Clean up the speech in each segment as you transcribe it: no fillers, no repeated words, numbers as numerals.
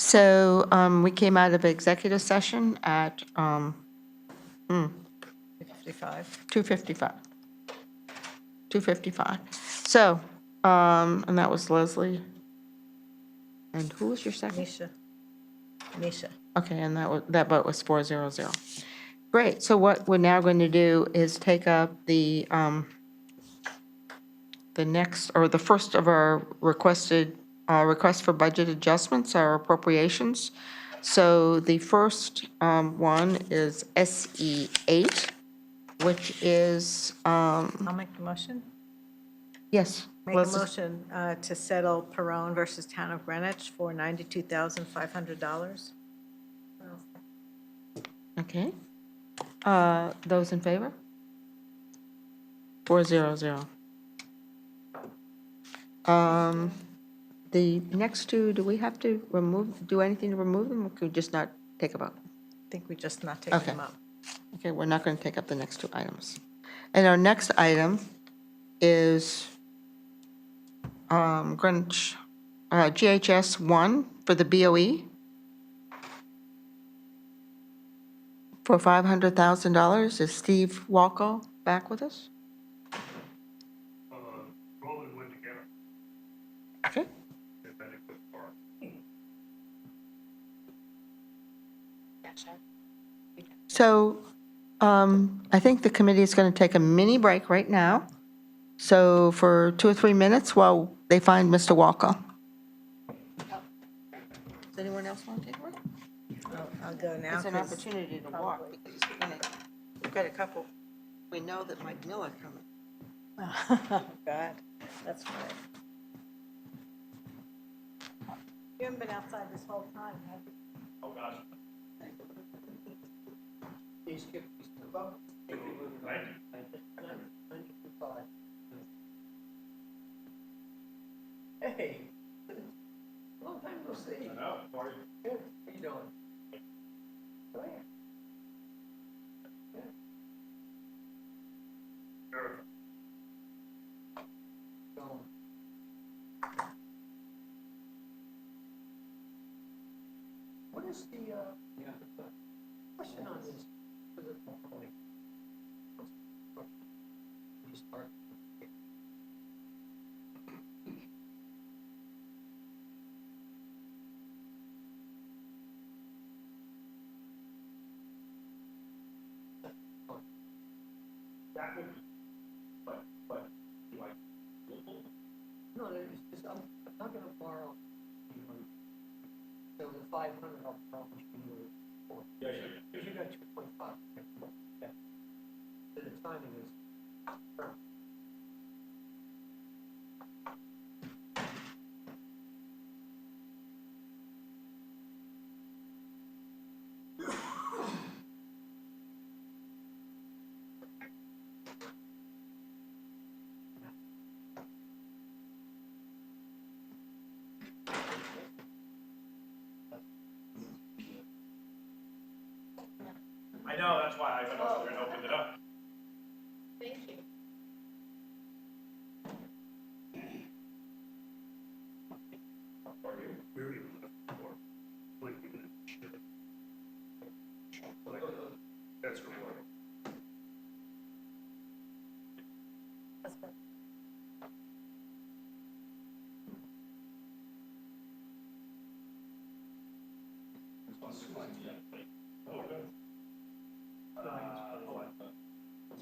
So we came out of executive session at 55. 2:55. 2:55. So, and that was Leslie. And who was your second? Misha. Okay, and that vote was 400. Great, so what we're now going to do is take up the next, or the first of our requests for budget adjustments, our appropriations. So the first one is SE 8, which is, I'll make the motion. yes. Make a Leslie. motion to settle Perone versus Town of Greenwich for $92,500. Okay. Those in favor? 400. The next two, do we have to do anything to remove them, or could we just not take a vote? I think we just not taking Okay. them up. Okay, we're not going to take up the next two items. And our next item is Greenwich, GHS 1 for the BOE for $500,000. Is Steve Walco back with us? Roland went together. Okay. So I think the committee is going to take a mini break right now. So for 2 or 3 minutes while they find Mr. Walker. Does anyone else want to take a break? I'll go now. It's an 'cause- opportunity to walk because we've got a couple. We know that Mike Miller coming. Oh, God, that's right. You haven't been outside this whole time, have you? Oh, gosh. Hey, long time no see. I know, sorry. Good. How you doing? Come here. Sure. So, what is the question on this? You start. That would be, but, like, No, it's just, I'm not gonna borrow. So the 500 I'll probably you for. yeah, Because you got 2.5. Yeah. So the timing is. perfect. I know, that's why I went over there and opened it up. Thank you. We already left before. Like, even if we should. That's rewarding. Oh, good.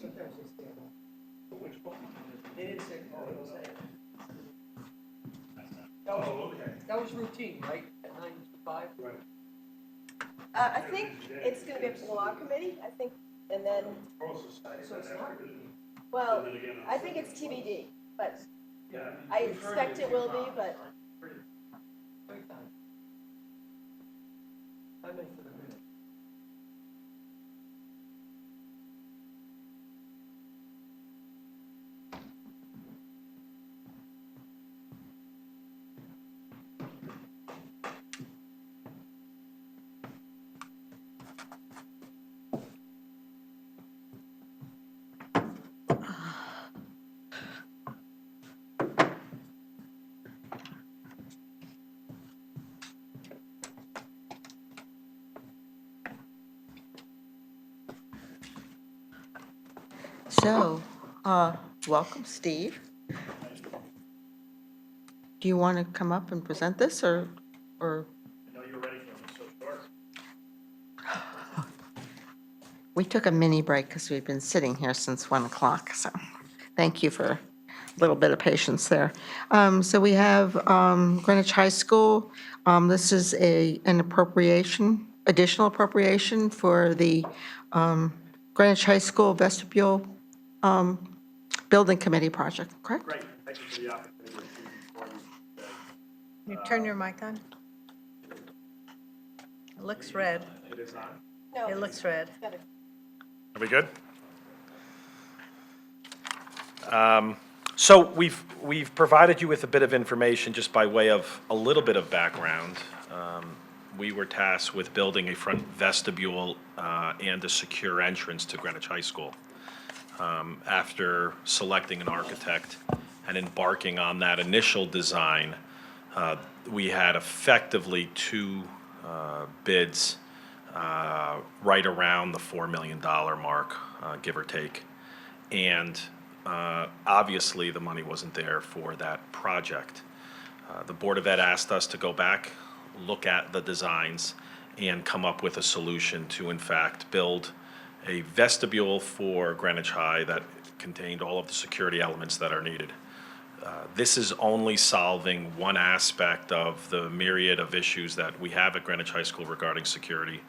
Sometimes they stay home. Which one? They didn't say, oh, they'll say. Oh, okay. That was routine, right? At 9 to 5? Right. I think it's going to be up to the law committee, I think, and then, Process. So it's not routine. well, I think it's TBD, but Yeah. I expect it will be, but Break time. I meant for the minute. So, welcome, Steve. Do you want to come up and present this, or? I know you're ready for them, so short. We took a mini break because we've been sitting here since 1 o'clock, so thank you for a little bit of patience there. So we have Greenwich High School. This is an appropriation, additional appropriation for the Greenwich High School vestibule building committee project, correct? Great, thank you for the opportunity to be before you today. You turn your mic on? It looks red. It is on. No, It looks red. better. Are we good? So we've provided you with a bit of information just by way of a little bit of background. We were tasked with building a front vestibule and a secure entrance to Greenwich High School. After selecting an architect and embarking on that initial design, we had effectively two bids right around the $4 million mark, give or take. And obviously, the money wasn't there for that project. The Board of Ed asked us to go back, look at the designs, and come up with a solution to, in fact, build a vestibule for Greenwich High that contained all of the security elements that are needed. This is only solving one aspect of the myriad of issues that we have at Greenwich High School regarding security.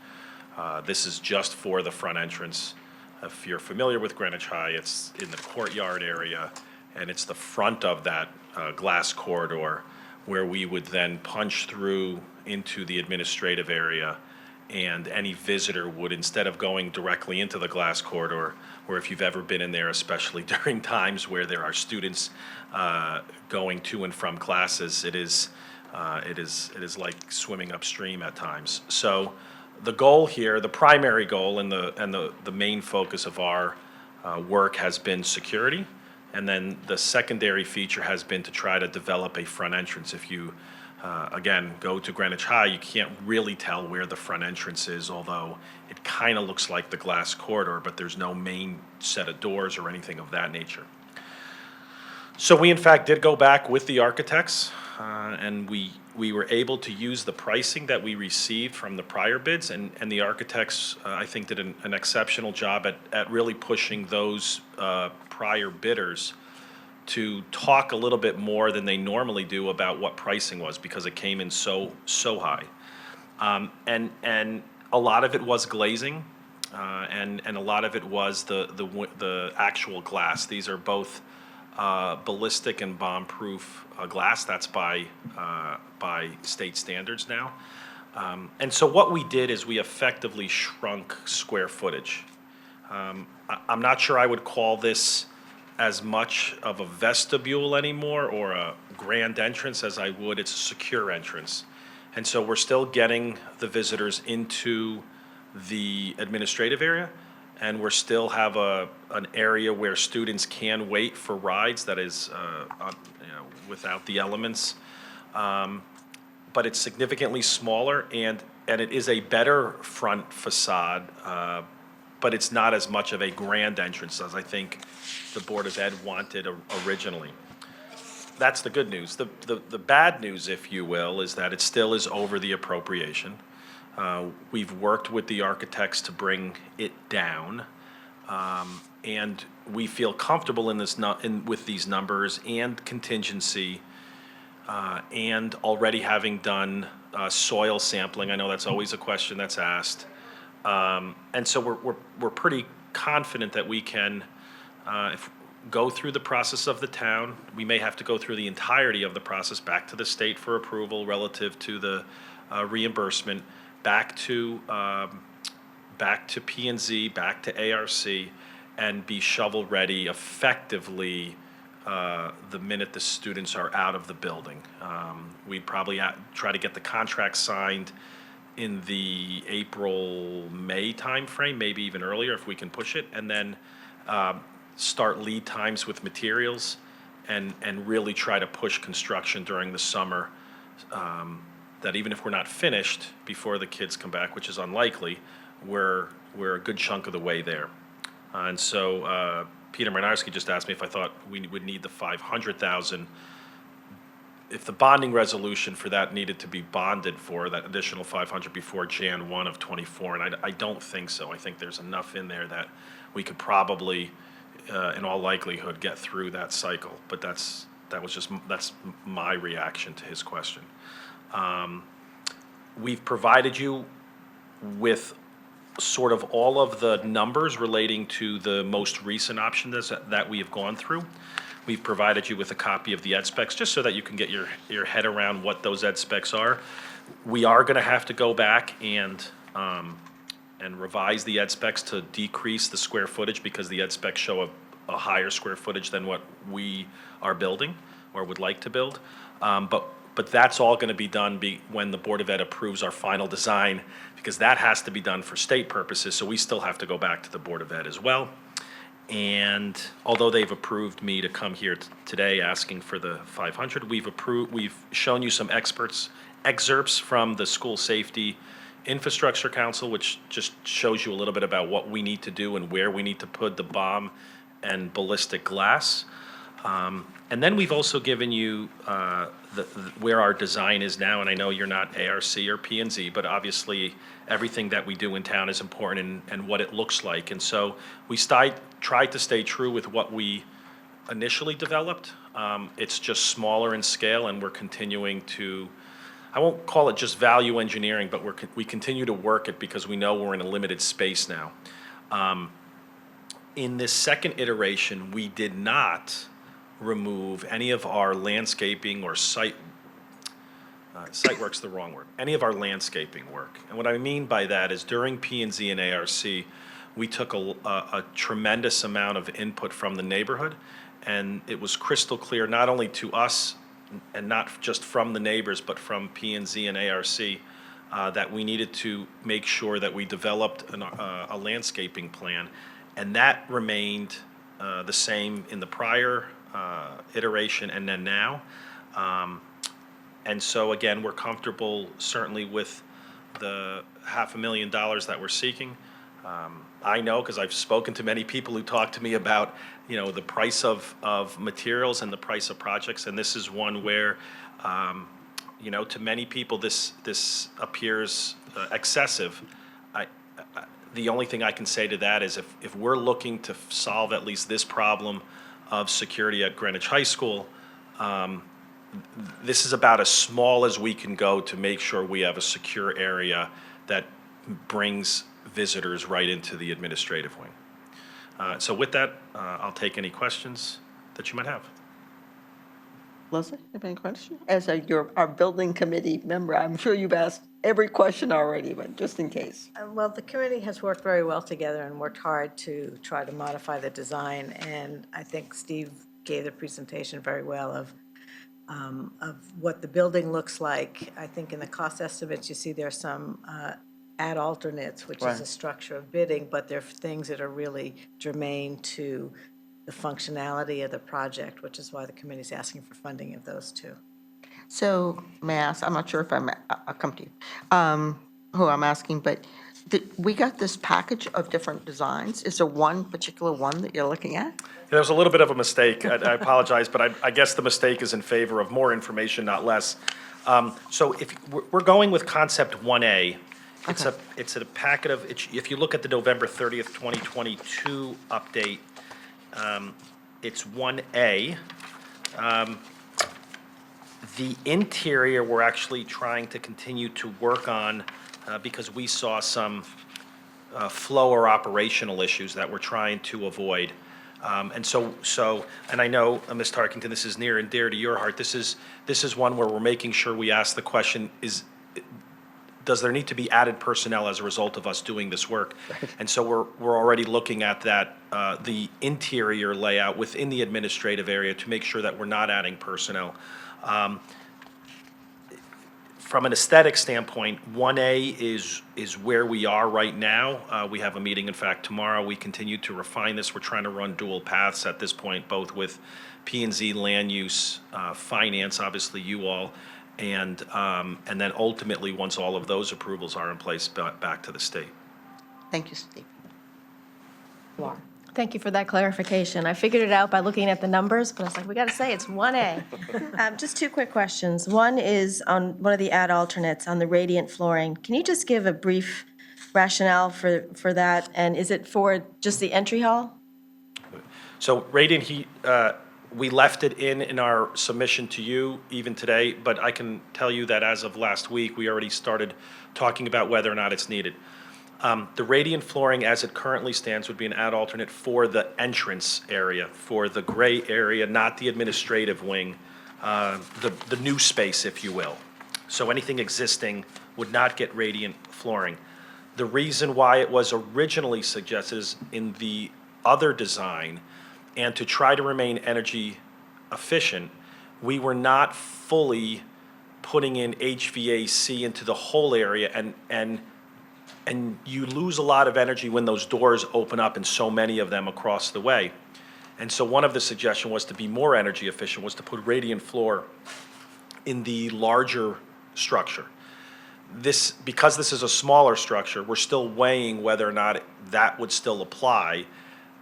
This is just for the front entrance. If you're familiar with Greenwich High, it's in the courtyard area, and it's the front of that glass corridor where we would then punch through into the administrative area, and any visitor would, instead of going directly into the glass corridor, or if you've ever been in there, especially during times where there are students going to and from classes, it is like swimming upstream at times. So the goal here, the primary goal and the main focus of our work has been security. And then the secondary feature has been to try to develop a front entrance. If you, again, go to Greenwich High, you can't really tell where the front entrance is, although it kind of looks like the glass corridor, but there's no main set of doors or anything of that nature. So we, in fact, did go back with the architects, and we were able to use the pricing that we received from the prior bids, and the architects, I think, did an exceptional job at really pushing those prior bidders to talk a little bit more than they normally do about what pricing was, because it came in so high. And a lot of it was glazing, and a lot of it was the actual glass. These are both ballistic and bomb-proof glass. That's by state standards now. And so what we did is we effectively shrunk square footage. I'm not sure I would call this as much of a vestibule anymore or a grand entrance as I would. It's a secure entrance. And so we're still getting the visitors into the administrative area, and we still have an area where students can wait for rides that is without the elements. But it's significantly smaller, and it is a better front facade, but it's not as much of a grand entrance as I think the Board of Ed wanted originally. That's the good news. The bad news, if you will, is that it still is over the appropriation. We've worked with the architects to bring it down, and we feel comfortable with these numbers and contingency, and already having done soil sampling. I know that's always a question that's asked, and so we're pretty confident that we can go through the process of the town. We may have to go through the entirety of the process back to the state for approval relative to the reimbursement, back to P&Z, back to ARC, and be shovel-ready effectively the minute the students are out of the building. We'd probably try to get the contract signed in the April-May timeframe, maybe even earlier if we can push it, and then start lead times with materials and really try to push construction during the summer, that even if we're not finished before the kids come back, which is unlikely, we're a good chunk of the way there. And so Peter Marinarski just asked me if I thought we would need the 500,000. If the bonding resolution for that needed to be bonded for that additional 500 before Jan 1 of '24, and I don't think so. I think there's enough in there that we could probably, in all likelihood, get through that cycle. But that's my reaction to his question. We've provided you with sort of all of the numbers relating to the most recent option that we have gone through. We've provided you with a copy of the ed specs, just so that you can get your head around what those ed specs are. We are gonna have to go back and revise the ed specs to decrease the square footage, because the ed specs show a higher square footage than what we are building or would like to build. But that's all gonna be done when the Board of Ed approves our final design, because that has to be done for state purposes, so we still have to go back to the Board of Ed as well. And although they've approved me to come here today asking for the 500, we've shown you some excerpts from the School Safety Infrastructure Council, which just shows you a little bit about what we need to do and where we need to put the bomb and ballistic glass. And then we've also given you where our design is now, and I know you're not ARC or P&Z, but obviously everything that we do in town is important, and what it looks like. And so we tried to stay true with what we initially developed. It's just smaller in scale, and we're continuing to, I won't call it just value engineering, but we continue to work it because we know we're in a limited space now. In this second iteration, we did not remove any of our landscaping or site work's the wrong word, any of our landscaping work. And what I mean by that is during P&Z and ARC, we took a tremendous amount of input from the neighborhood, and it was crystal clear, not only to us, and not just from the neighbors, but from P&Z and ARC, that we needed to make sure that we developed a landscaping plan, and that remained the same in the prior iteration and then now. And so again, we're comfortable certainly with the $500,000 that we're seeking. I know, because I've spoken to many people who talk to me about, the price of materials and the price of projects, and this is one where, to many people, this appears excessive. The only thing I can say to that is if we're looking to solve at least this problem of security at Greenwich High School, this is about as small as we can go to make sure we have a secure area that brings visitors right into the administrative wing. So with that, I'll take any questions that you might have. Leslie, you have any questions? As our building committee member, I'm sure you've asked every question already, but just in case. Well, the committee has worked very well together and worked hard to try to modify the design, and I think Steve gave the presentation very well of what the building looks like. I think in the cost estimates, you see there's some ad alternates, which is Right. a structure of bidding, but they're things that are really germane to the functionality of the project, which is why the committee's asking for funding of those two. So, may I ask, I'm not sure if I'll come to you, who I'm asking, but we got this package of different designs. Is there one particular one that you're looking at? There's a little bit of a mistake. I apologize, but I guess the mistake is in favor of more information, not less. So if we're going with concept 1A, it's a packet of, if you look at the November 30th, 2022 update, it's 1A. The interior, we're actually trying to continue to work on because we saw some flow or operational issues that we're trying to avoid. And I know, Ms. Tarkington, this is near and dear to your heart. This is one where we're making sure we ask the question, does there need to be added personnel as a result of us doing this work? And so we're already looking at that, the interior layout within the administrative area to make sure that we're not adding personnel. From an aesthetic standpoint, 1A is where we are right now. We have a meeting, in fact, tomorrow. We continue to refine this. We're trying to run dual paths at this point, both with P&Z land use, finance, obviously you all, and then ultimately, once all of those approvals are in place, back to the state. Thank you, Steve. Laura? Thank you for that clarification. I figured it out by looking at the numbers, but I was like, we got to say it's 1A. Just two quick questions. One is on one of the ad alternates on the radiant flooring. Can you just give a brief rationale for that? And is it for just the entry hall? So radiant heat, we left it in our submission to you even today, but I can tell you that as of last week, we already started talking about whether or not it's needed. The radiant flooring as it currently stands would be an ad alternate for the entrance area, for the gray area, not the administrative wing, the new space, if you will. So anything existing would not get radiant flooring. The reason why it was originally suggested is in the other design, and to try to remain energy efficient, we were not fully putting in HVAC into the whole area, and you lose a lot of energy when those doors open up, and so many of them across the way. And so one of the suggestion was to be more energy efficient, was to put radiant floor in the larger structure. Because this is a smaller structure, we're still weighing whether or not that would still apply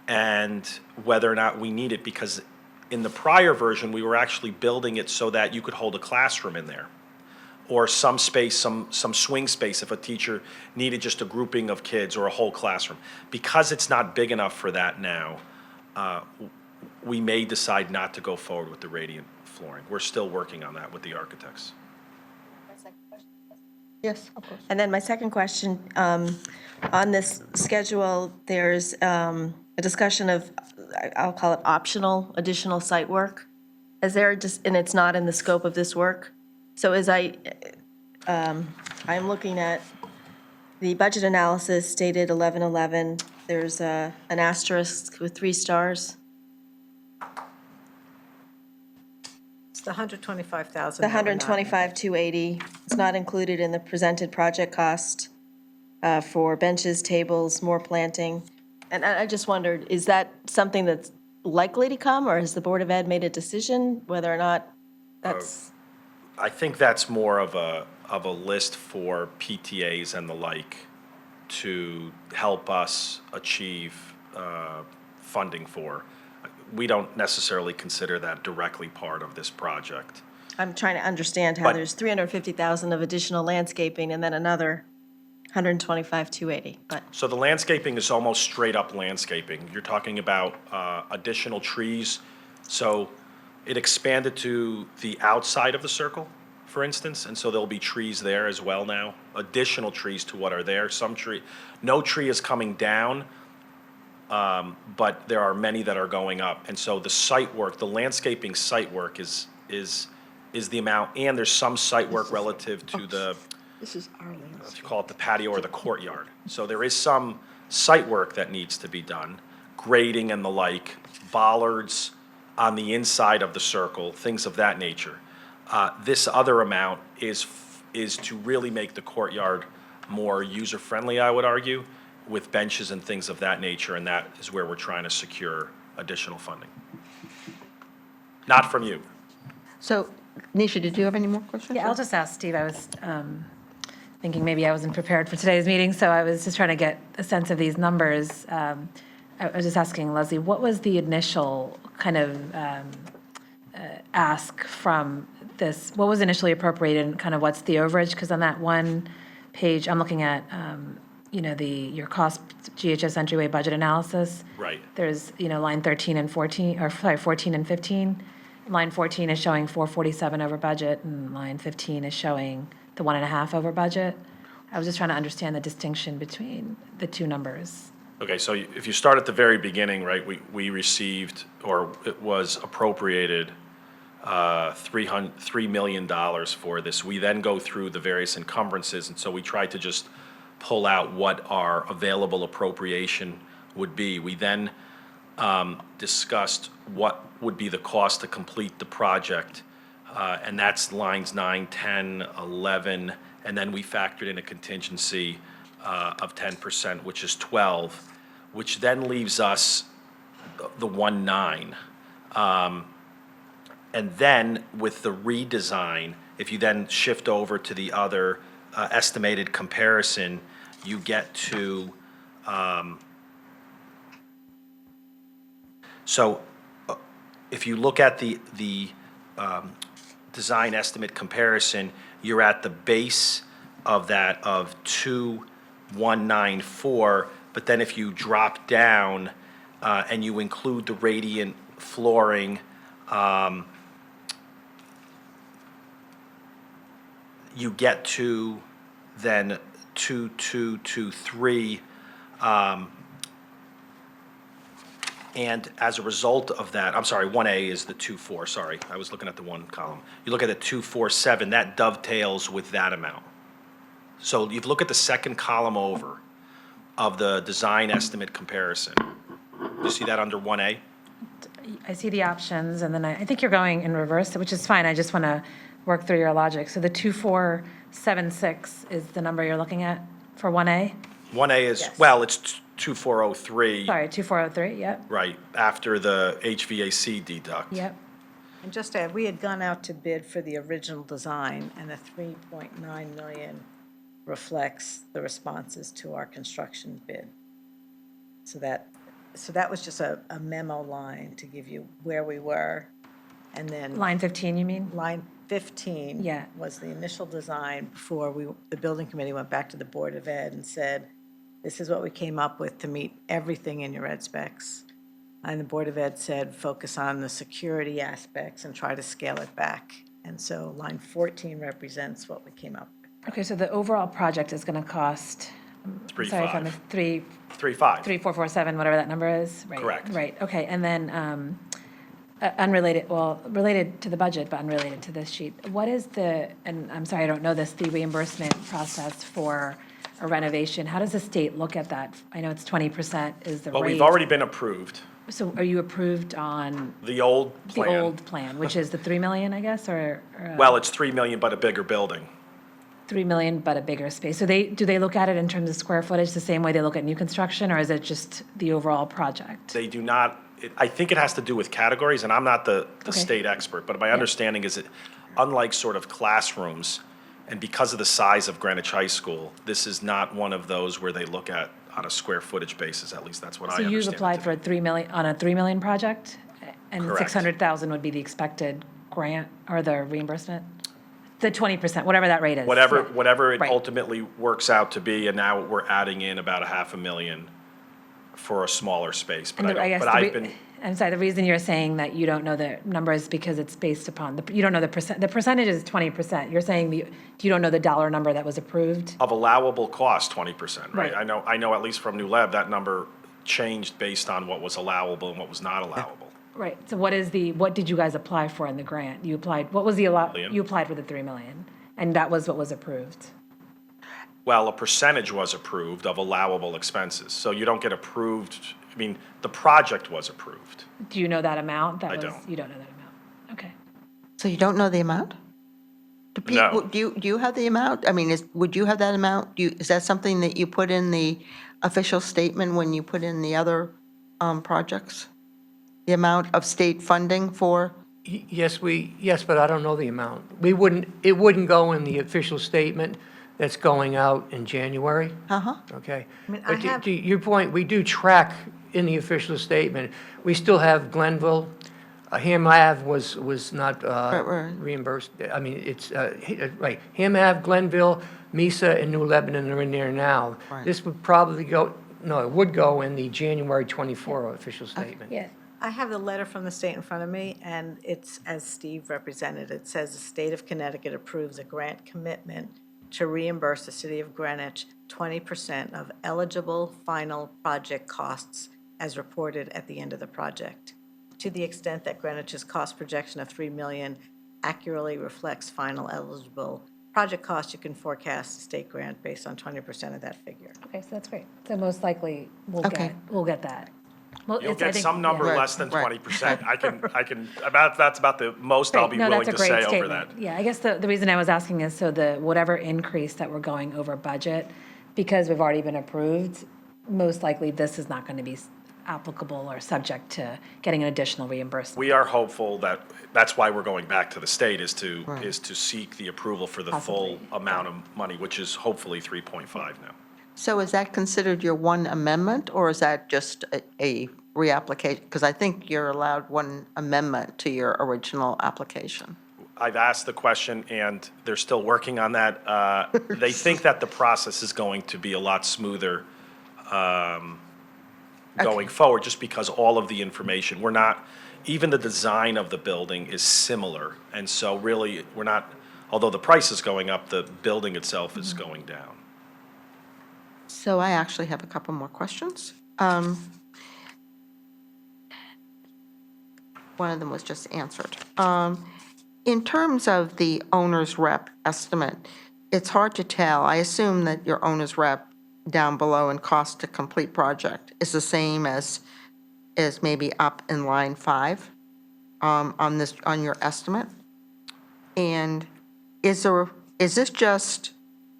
and whether or not we need it, because in the prior version, we were actually building it so that you could hold a classroom in there, or some space, some swing space if a teacher needed just a grouping of kids or a whole classroom. Because it's not big enough for that now, we may decide not to go forward with the radiant flooring. We're still working on that with the architects. Yes, of course. And then my second question, on this schedule, there's a discussion of, I'll call it optional additional site work. Is there just, and it's not in the scope of this work? So as I'm looking at the budget analysis stated 1111, there's an asterisk with 3 stars. It's the 125,000. The that we're not- 125,280, it's not included in the presented project cost for benches, tables, more planting. And I just wondered, is that something that's likely to come, or has the Board of Ed made a decision whether or not that's? I think that's more of a list for PTAs and the like to help us achieve funding for. We don't necessarily consider that directly part of this project. I'm trying to understand how But- there's 350,000 of additional landscaping and then another 125,280, but. So the landscaping is almost straight up landscaping. You're talking about additional trees. So it expanded to the outside of the circle, for instance, and so there'll be trees there as well now, additional trees to what are there. No tree is coming down, but there are many that are going up. And so the site work, the landscaping site work is the amount, and there's some site work relative to the, This is our land. if you call it the patio or the courtyard. So there is some site work that needs to be done, grading and the like, bollards on the inside of the circle, things of that nature. This other amount is to really make the courtyard more user-friendly, I would argue, with benches and things of that nature, and that is where we're trying to secure additional funding. Not from you. So, Nisha, did you have any more questions? Yeah, I'll just ask Steve. I was thinking maybe I wasn't prepared for today's meeting, so I was just trying to get a sense of these numbers. I was just asking Leslie, what was the initial kind of ask from this? What was initially appropriated and kind of what's the overage? Because on that one page, I'm looking at, your cost GHS entryway budget analysis. Right. There's, line 13 and 14, or sorry, 14 and 15. Line 14 is showing 447 over budget, and line 15 is showing the 1.5 over budget. I was just trying to understand the distinction between the two numbers. Okay, so if you start at the very beginning, right, we received, or it was appropriated, $3 million for this. We then go through the various encumbrances, and so we tried to just pull out what our available appropriation would be. We then discussed what would be the cost to complete the project, and that's lines 9, 10, 11, and then we factored in a contingency of 10%, which is 12, which then leaves us the 1.9. And then with the redesign, if you then shift over to the other estimated comparison, you get to So if you look at the design estimate comparison, you're at the base of that of 2,194, but then if you drop down and you include the radiant flooring, you get to then 2,223. And as a result of that, I'm sorry, 1A is the 2,4, sorry, I was looking at the one column. You look at the 247, that dovetails with that amount. So you look at the second column over of the design estimate comparison. You see that under 1A? I see the options, and then I think you're going in reverse, which is fine. I just want to work through your logic. So the 2,476 is the number you're looking at for 1A? 1A is, Yes. well, it's 2,403, Sorry, 2,403, yep, right, after the HVAC deduct. yep. And just to add, we had gone out to bid for the original design, and the 3.9 million reflects the responses to our construction bid. So that was just a memo line to give you where we were, and then Line 15, you mean? line 15 Yeah. was the initial design before the building committee went back to the Board of Ed and said, this is what we came up with to meet everything in your ed specs. And the Board of Ed said, focus on the security aspects and try to scale it back. And so line 14 represents what we came up with. Okay, so the overall project is going to cost, sorry if I'm 3.5. 3.5. 3,447, whatever that number is? Right, Correct. Right, okay, and then unrelated, well, related to the budget, but unrelated to this sheet. What is the, and I'm sorry, I don't know this, the reimbursement process for a renovation? How does the state look at that? I know it's 20% is the rate. But we've already been approved. So are you approved on The old the plan. old plan, which is the 3 million, I guess, or? Well, it's 3 million, but a bigger building. 3 million, but a bigger space. So do they look at it in terms of square footage the same way they look at new construction, or is it just the overall project? They do not, I think it has to do with categories, and I'm not the Okay. state expert, but my understanding is that unlike sort of classrooms, and because of the size of Greenwich High School, this is not one of those where they look at on a square footage basis, at least that's what I So understand. you've applied for a 3 million, on a 3 million project? And Correct. 600,000 would be the expected grant or the reimbursement? The 20%, whatever that rate is. Whatever it Right. ultimately works out to be, and now we're adding in about $500,000 for a smaller space, but And I I guess don't, but I've been, I'm sorry, the reason you're saying that you don't know the number is because it's based upon, you don't know the percentage is 20%. You're saying you don't know the dollar number that was approved? of allowable cost, 20%, right? Right. I know at least from New Lab, that number changed based on what was allowable and what was not allowable. Right, so what did you guys apply for in the grant? You applied, what was the Million. you applied for the 3 million, and that was what was approved? Well, a percentage was approved of allowable expenses, so you don't get approved, I mean, the project was approved. Do you know that amount? I don't. You don't know that amount, okay. So you don't know the amount? No. Do you have the amount? I mean, would you have that amount? Is that something that you put in the official statement when you put in the other projects? The amount of state funding for? Yes, but I don't know the amount. It wouldn't go in the official statement that's going out in January, Uh-huh. okay? mean, I But have- to your point, we do track in the official statement. We still have Glenville. Ham Ave was not right. reimbursed. I mean, it's, right, Ham Ave, Glenville, Mesa, and New Lebanon are in there now. Right. This would probably go, no, it would go in the January 24 official statement. Yeah, I have the letter from the state in front of me, and it's, as Steve represented, it says the state of Connecticut approves a grant commitment to reimburse the city of Greenwich 20% of eligible final project costs as reported at the end of the project. To the extent that Greenwich's cost projection of 3 million accurately reflects final eligible project costs, you can forecast a state grant based on 20% of that figure. okay, so that's great. So most likely, we'll Okay. get that. Well, You'll it's- I get think- some number yeah. less than Right. 20%. That's about the most I'll be Great. No, willing that's to a great say over statement. that. Yeah, I guess the reason I was asking is so the, whatever increase that we're going over budget, because we've already been approved, most likely this is not going to be applicable or subject to getting an additional reimbursement. We are hopeful that's why we're going back to the state, is to seek the approval for the full Possibly. amount of money, which is hopefully 3.5 now. So is that considered your one amendment, or is that just a reapplication? Because I think you're allowed one amendment to your original application. I've asked the question, and they're still working on that. They think that the process is going to be a lot smoother going forward, just because all of the information, we're not, even the design of the building is similar. And so really, we're not, although the price is going up, the building itself is going down. So I actually have a couple more questions. One of them was just answered. In terms of the owner's rep estimate, it's hard to tell. I assume that your owner's rep down below in cost to complete project is the same as maybe up in line 5 on your estimate? And is this just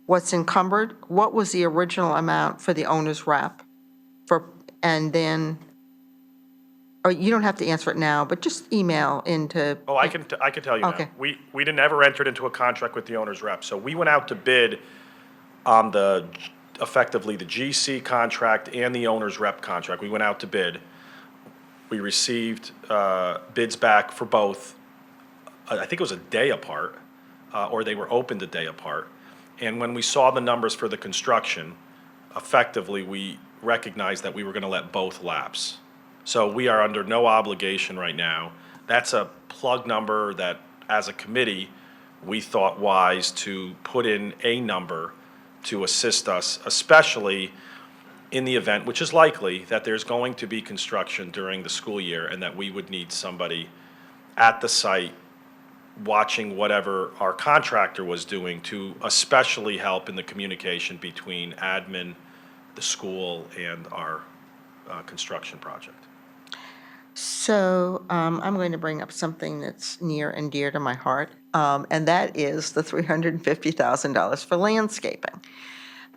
what's encumbered? What was the original amount for the owner's rep? And then, or you don't have to answer it now, but just email into. Oh, I can tell you now. Okay. We didn't ever enter into a contract with the owner's rep. So we went out to bid on effectively the GC contract and the owner's rep contract. We went out to bid. We received bids back for both. I think it was a day apart, or they were opened a day apart. And when we saw the numbers for the construction, effectively, we recognized that we were going to let both lapse. So we are under no obligation right now. That's a plug number that, as a committee, we thought wise to put in a number to assist us, especially in the event, which is likely, that there's going to be construction during the school year and that we would need somebody at the site watching whatever our contractor was doing to especially help in the communication between admin, the school, and our construction project. So I'm going to bring up something that's near and dear to my heart, and that is the $350,000 for landscaping.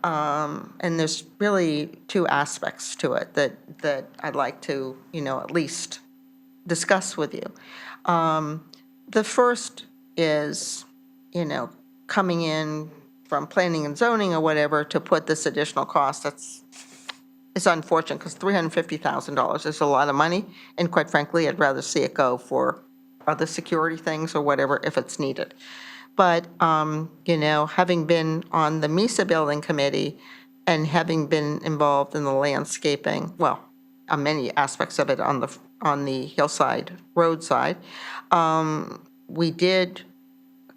And there's really two aspects to it that I'd like to, at least discuss with you. The first is, coming in from planning and zoning or whatever to put this additional cost. It's unfortunate because $350,000 is a lot of money. And quite frankly, I'd rather see it go for other security things or whatever if it's needed. But, having been on the MISA building committee and having been involved in the landscaping, well, on many aspects of it on the hillside, roadside, we did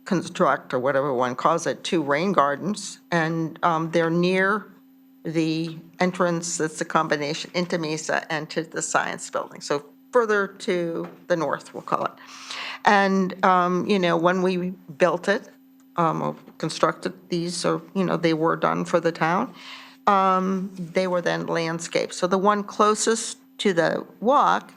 construct, or whatever one calls it, 2 rain gardens, and they're near the entrance that's a combination into MISA and to the science building. So further to the north, we'll call it. And, when we built it, or constructed these, or, they were done for the town, they were then landscaped. So the one closest to the walk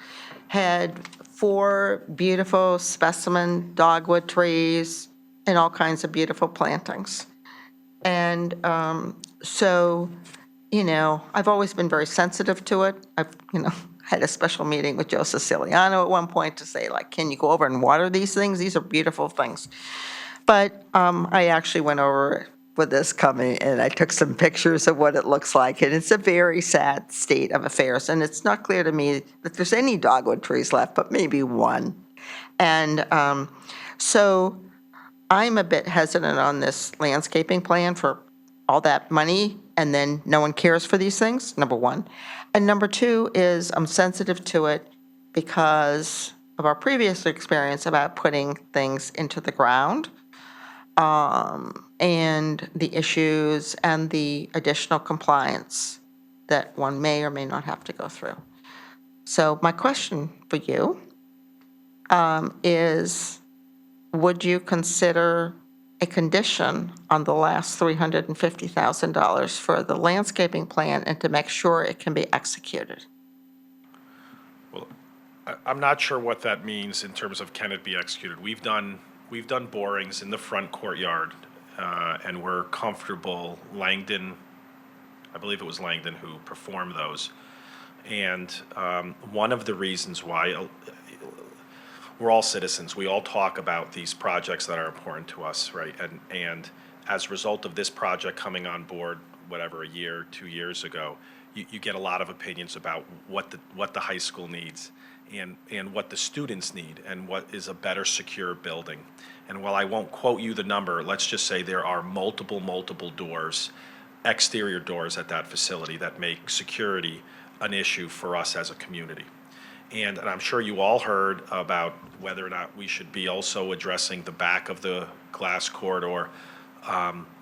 had 4 beautiful specimen dogwood trees and all kinds of beautiful plantings. And so, I've always been very sensitive to it. I've, had a special meeting with Joe Siciliano at one point to say, like, can you go over and water these things? These are beautiful things. But I actually went over with this company and I took some pictures of what it looks like. And it's a very sad state of affairs. And it's not clear to me that there's any dogwood trees left, but maybe one. And so I'm a bit hesitant on this landscaping plan for all that money, and then no one cares for these things, number one. And number two is I'm sensitive to it because of our previous experience about putting things into the ground, and the issues and the additional compliance that one may or may not have to go through. So my question for you is, would you consider a condition on the last $350,000 for the landscaping plan and to make sure it can be executed? Well, I'm not sure what that means in terms of can it be executed. We've done borings in the front courtyard, and we're comfortable. Langdon, I believe it was Langdon who performed those. And one of the reasons why, we're all citizens. We all talk about these projects that are important to us, right? And as a result of this project coming on board, whatever, a year, 2 years ago, you get a lot of opinions about what the high school needs and what the students need and what is a better secure building. And while I won't quote you the number, let's just say there are multiple doors, exterior doors at that facility that make security an issue for us as a community. And I'm sure you all heard about whether or not we should be also addressing the back of the glass corridor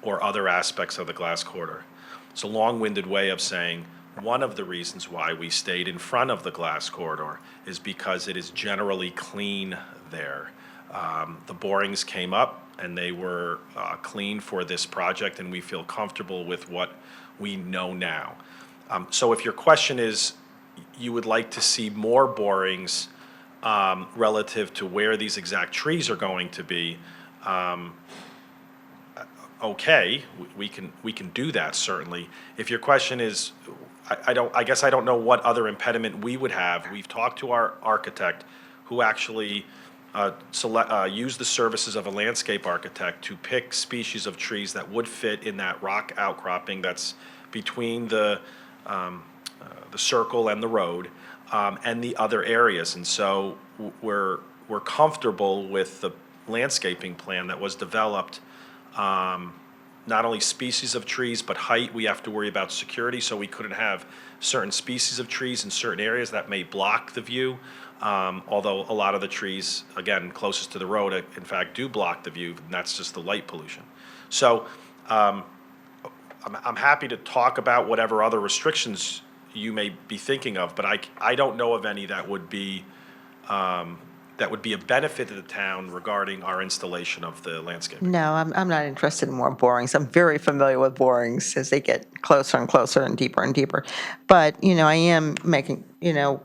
or other aspects of the glass corridor. It's a long-winded way of saying one of the reasons why we stayed in front of the glass corridor is because it is generally clean there. The borings came up and they were clean for this project, and we feel comfortable with what we know now. So if your question is, you would like to see more borings relative to where these exact trees are going to be, okay, we can do that, certainly. If your question is, I guess I don't know what other impediment we would have. We've talked to our architect, who actually used the services of a landscape architect to pick species of trees that would fit in that rock outcropping that's between the circle and the road, and the other areas. And so we're comfortable with the landscaping plan that was developed. Not only species of trees, but height. We have to worry about security, so we couldn't have certain species of trees in certain areas that may block the view. Although a lot of the trees, again, closest to the road, in fact, do block the view, and that's just the light pollution. So I'm happy to talk about whatever other restrictions you may be thinking of, but I don't know of any that would be a benefit to the town regarding our installation of the landscaping. No, I'm not interested in more borings. I'm very familiar with borings as they get closer and closer and deeper. But, I am making,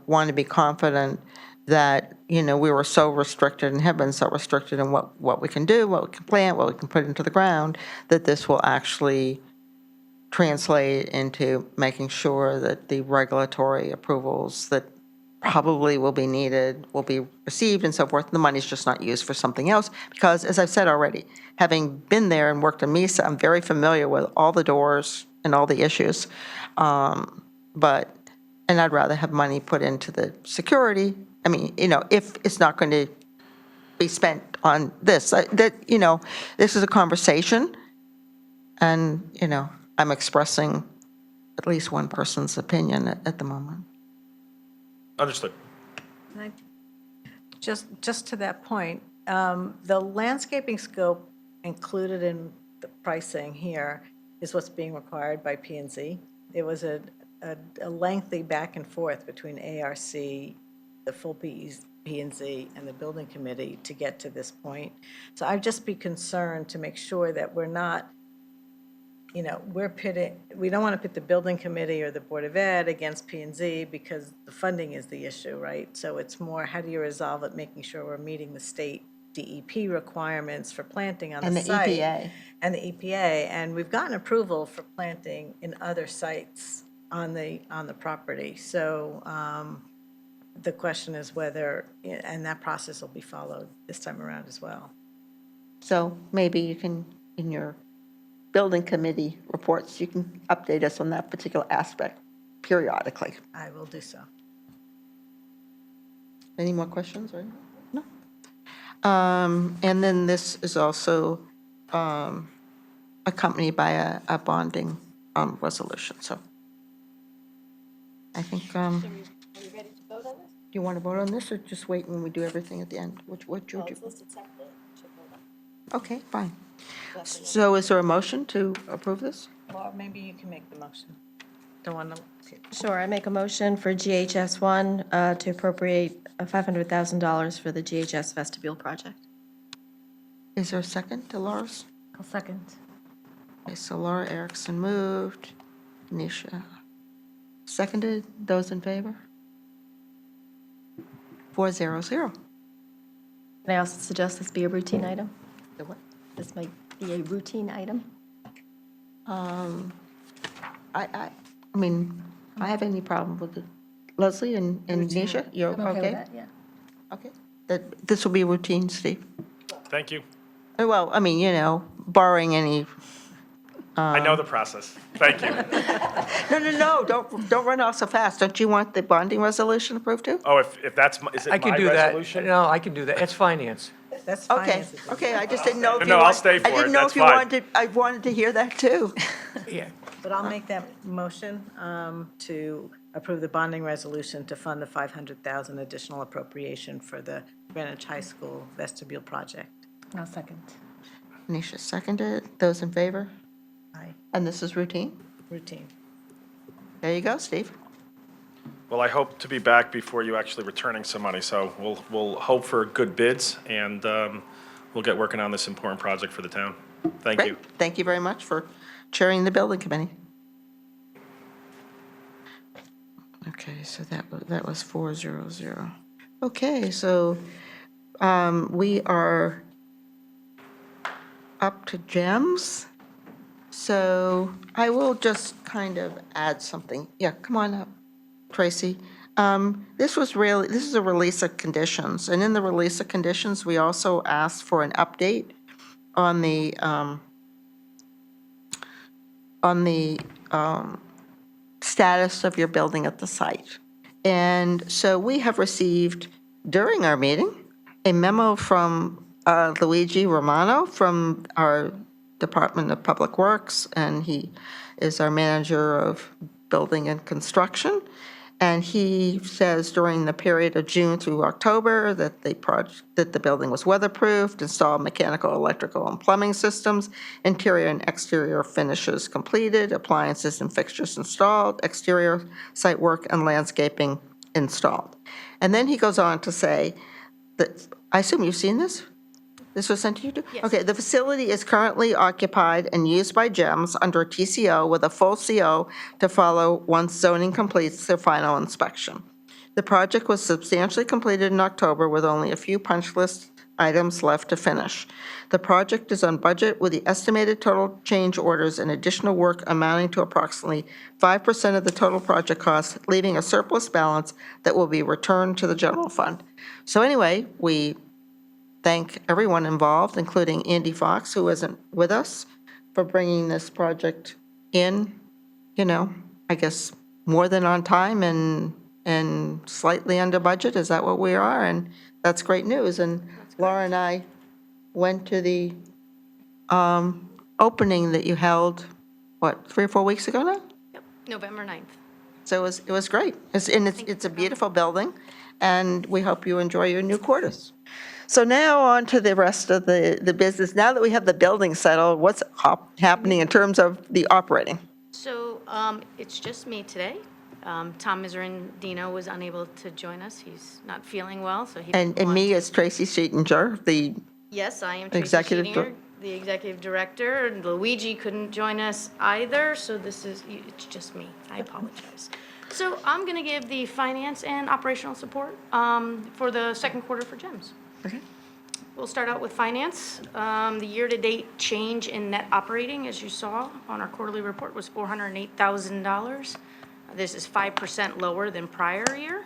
want to be confident that, we were so restricted and have been so restricted in what we can do, what we can plant, what we can put into the ground, that this will actually translate into making sure that the regulatory approvals that probably will be needed, will be received and so forth. The money's just not used for something else, because as I've said already, having been there and worked in MISA, I'm very familiar with all the doors and all the issues. And I'd rather have money put into the security. I mean, if it's not going to be spent on this, this is a conversation, and, I'm expressing at least one person's opinion at the moment. Understood. Just to that point, the landscaping scope included in the pricing here is what's being required by P&Z. It was a lengthy back and forth between ARC, the full P&Z, and the building committee to get to this point. So I'd just be concerned to make sure that we're not, we don't want to pit the building committee or the Board of Ed against P&Z because the funding is the issue, right? So it's more, how do you resolve it, making sure we're meeting the state DEP requirements for planting on the site. EPA. And the EPA. And we've gotten approval for planting in other sites on the property. So the question is whether, and that process will be followed this time around as well. So maybe you can, in your building committee reports, you can update us on that particular aspect periodically. I will do so. Any more questions or no? And then this is also accompanied by a bonding resolution, so I think, Are we ready to vote on this? do you want to vote on this or just wait when we do everything at the end? What would you? It's listed separately. Should vote on Okay, fine. it. So is there a motion to approve this? Or maybe you can make the motion. Don't want to. Sure, I make a motion for GHS1 to appropriate $500,000 for the GHS vestibule project. Is there a second to Laura's? I'll second. Okay, so Laura Erickson moved, Nisha seconded. Those in favor? 400. Can I also suggest this be a routine item? The what? This might be a routine item. I mean, I have any problem with it. Leslie and Nisha, you're I'm okay with okay? that, yeah. Okay. That, this will be routine, Steve? Thank you. Well, I mean, barring any I know the process. Thank you. No, don't run off so fast. Don't you want the bonding resolution approved too? Oh, if that's, is it I can my do that. resolution? No, I can do that. It's finance. That's Okay, finance. okay, I just didn't know if you No, I'll want- stay for I didn't it. know That's if you fine. wanted, I wanted to hear that too. Yeah. But I'll make that motion to approve the bonding resolution to fund the 500,000 additional appropriation for the Greenwich High School vestibule project. I'll second. Nisha seconded. Those in favor? Aye. And this is routine? Routine. There you go, Steve. Well, I hope to be back before you actually returning some money, so we'll hope for good bids, and we'll get working on this important project for the town. Thank you. Great. Thank you very much for chairing the building committee. Okay, so that was 400. Okay, so we are up to GEMS. So I will just kind of add something. Yeah, come on up, Tracy. This is a release of conditions, and in the release of conditions, we also asked for an update on the status of your building at the site. And so we have received, during our meeting, a memo from Luigi Romano from our Department of Public Works, and he is our manager of building and construction. And he says during the period of June through October that the building was weatherproofed, installed mechanical, electrical, and plumbing systems, interior and exterior finishes completed, appliances and fixtures installed, exterior site work and landscaping installed. And then he goes on to say that, I assume you've seen this? This was sent to you too? Yes. Okay, the facility is currently occupied and used by GEMS under a TCO with a full CO to follow once zoning completes their final inspection. The project was substantially completed in October with only a few punch list items left to finish. The project is on budget with the estimated total change orders and additional work amounting to approximately 5% of the total project cost, leaving a surplus balance that will be returned to the general fund. So anyway, we thank everyone involved, including Andy Fox, who isn't with us, for bringing this project in, I guess, more than on time and slightly under budget. Is that what we are? And that's great news. And Laura and I went to the opening that you held, 3 or 4 weeks ago now? November 9th. So it was great. It's a beautiful building, and we hope you enjoy your new quarters. So now on to the rest of the business. Now that we have the building settled, what's happening in terms of the operating? So it's just me today. Tom Miserandino was unable to join us. He's not feeling well, so he didn't And want me to- as Tracy Sheetinger, the Yes, I am Tracy Executive Sheetinger, the executive director. And Luigi couldn't join us either, so it's just me. I apologize. So I'm going to give the finance and operational support for the second quarter for GEMS. Okay. We'll start out with finance. The year-to-date change in net operating, as you saw on our quarterly report, was $408,000. This is 5% lower than prior year.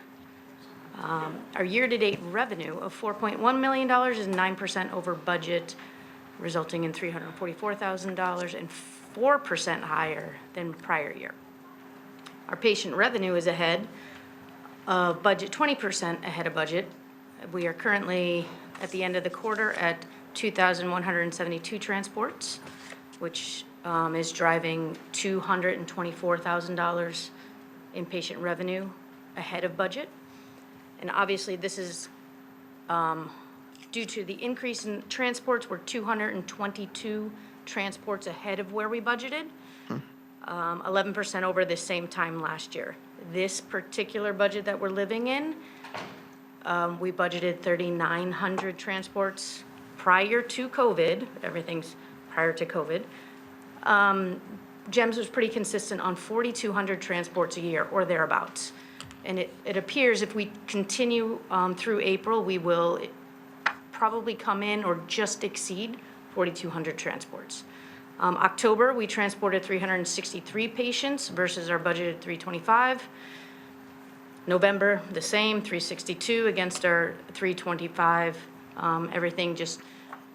Our year-to-date revenue of $4.1 million is 9% over budget, resulting in $344,000 and 4% higher than prior year. Our patient revenue is ahead of budget, 20% ahead of budget. We are currently, at the end of the quarter, at 2,172 transports, which is driving $224,000 in patient revenue ahead of budget. And obviously, this is due to the increase in transports. We're 222 transports ahead of where we budgeted, 11% over the same time last year. This particular budget that we're living in, we budgeted 3,900 transports prior to COVID. Everything's prior to COVID. GEMS was pretty consistent on 4,200 transports a year or thereabouts. And it appears if we continue through April, we will probably come in or just exceed 4,200 transports. October, we transported 363 patients versus our budgeted 325. November, the same, 362 against our 325. Everything just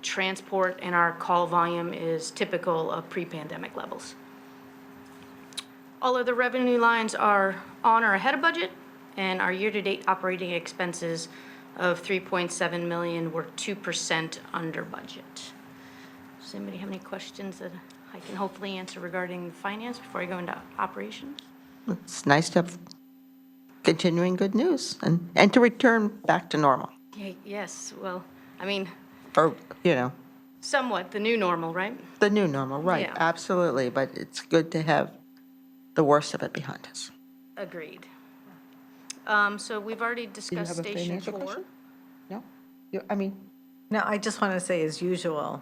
transport and our call volume is typical of pre-pandemic levels. All of the revenue lines are on or ahead of budget, and our year-to-date operating expenses of 3.7 million were 2% under budget. Does anybody have any questions that I can hopefully answer regarding finance before I go into operations? It's nice to have continuing good news and to return back to normal, Yes, well, I mean, or, you know, somewhat the new normal, right? the new normal, right, Yeah. absolutely, but it's good to have the worst of it behind us. Agreed. So we've already Do you discussed have a Station financial 4. question? No? I mean, No, I just want to say, as usual,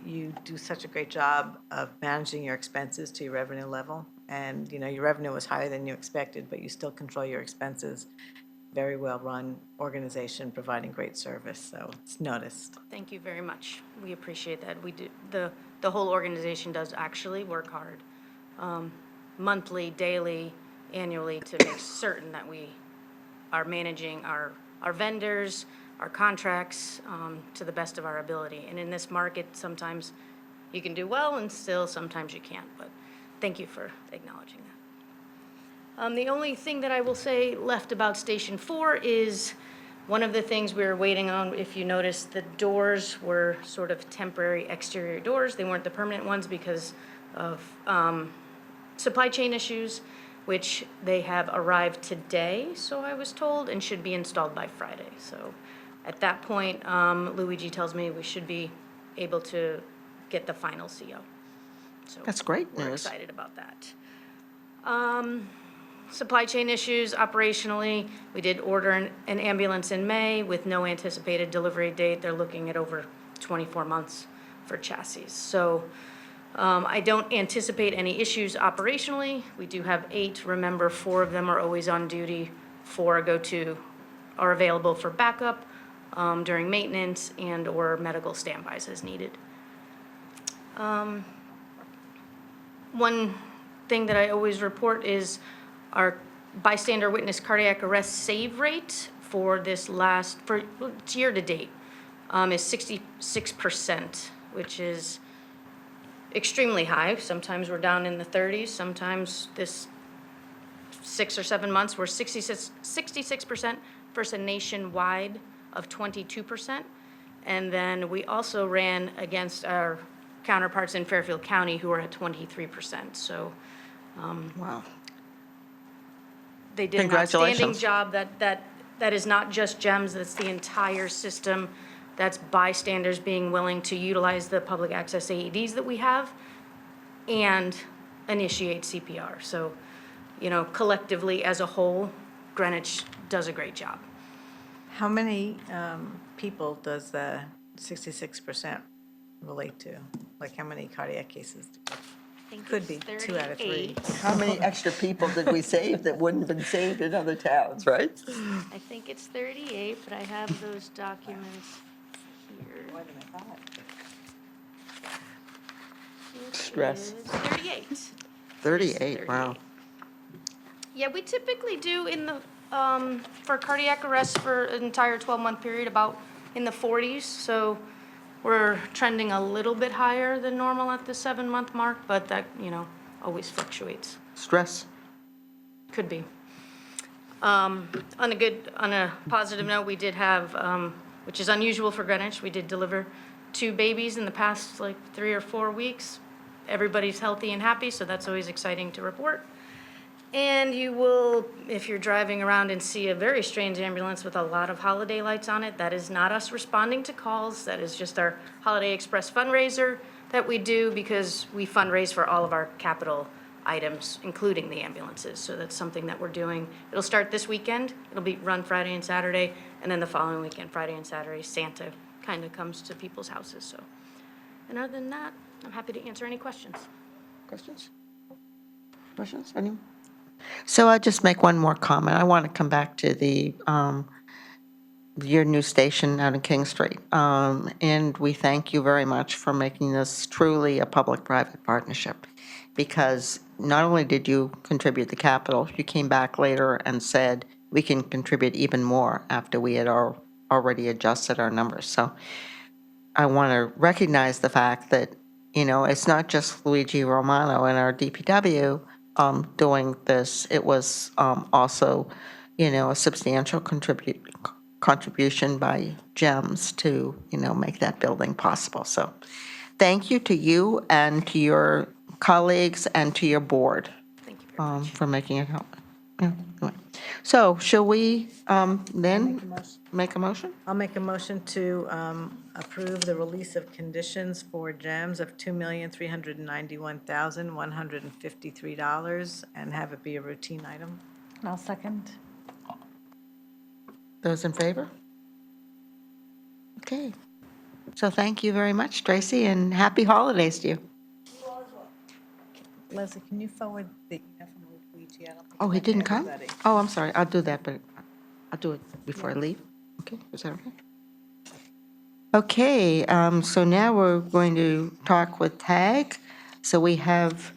you do such a great job of managing your expenses to your revenue level. And, you know, your revenue was higher than you expected, but you still control your expenses. Very well-run organization, providing great service, so it's noticed. Thank you very much. We appreciate that. We do, the whole organization does actually work hard, monthly, daily, annually, to make certain that we are managing our vendors, our contracts, to the best of our ability. And in this market, sometimes you can do well and still sometimes you can't, but thank you for acknowledging that. The only thing that I will say left about Station 4 is one of the things we were waiting on. If you notice, the doors were sort of temporary exterior doors. They weren't the permanent ones because of supply chain issues, which they have arrived today, so I was told, and should be installed by Friday. So at that point, Luigi tells me we should be able to get the final CO. So That's great we're news. excited about that. Supply chain issues operationally, we did order an ambulance in May with no anticipated delivery date. They're looking at over 24 months for chassis. So I don't anticipate any issues operationally. We do have 8. Remember, 4 of them are always on duty. 4 are available for backup during maintenance and/or medical standbys as needed. One thing that I always report is our bystander witness cardiac arrest save rate for it's year to date, is 66%, which is extremely high. Sometimes we're down in the 30s, sometimes this 6 or 7 months, we're 66% versus a nationwide of 22%. And then we also ran against our counterparts in Fairfield County who are at 23%. So wow. they did an outstanding Congratulations. job. That is not just GEMS, that's the entire system. That's bystanders being willing to utilize the public access AEDs that we have and initiate CPR. So, you know, collectively as a whole, Greenwich does a great job. How many people does the 66% relate to? Like, how many cardiac cases? Could be 2 out of 3. How many extra people did we save that wouldn't have been saved in other towns, right? I think it's 38, but I have those documents here. More than I thought. It Stress. is 38. 38, wow. Yeah, we typically do for cardiac arrest for an entire 12-month period, about in the 40s. So we're trending a little bit higher than normal at the 7-month mark, but that, you know, always fluctuates. Stress. Could be. On a positive note, we did have, which is unusual for Greenwich, we did deliver 2 babies in the past like 3 or 4 weeks. Everybody's healthy and happy, so that's always exciting to report. And you will, if you're driving around and see a very strange ambulance with a lot of holiday lights on it, that is not us responding to calls. That is just our Holiday Express fundraiser that we do because we fundraise for all of our capital items, including the ambulances. So that's something that we're doing. It'll start this weekend. It'll be run Friday and Saturday, and then the following weekend, Friday and Saturday, Santa kind of comes to people's houses. So, and other than that, I'm happy to answer any questions. Questions? Questions? Anyone? So I'll just make one more comment. I want to come back to your new station out in King Street. And we thank you very much for making this truly a public-private partnership. Because not only did you contribute the capital, you came back later and said we can contribute even more after we had already adjusted our numbers. So I want to recognize the fact that, it's not just Luigi Romano and our DPW doing this. It was also, a substantial contribution by GEMS to, make that building possible. So thank you to you and to your colleagues and to your board for making it happen. Yeah, anyway. So shall we then make a motion? I'll make a motion to approve the release of conditions for GEMS of $2,391,153 and have it be a routine item. And I'll second. Those in favor? Okay. So thank you very much, Tracy, and happy holidays to you. Leslie, can you forward the email from Luigi? I don't think Oh, he I didn't got come? everybody. Oh, I'm sorry. I'll do that, but I'll do it before I leave. Okay, is that okay? Okay, so now we're going to talk with TAG. So we have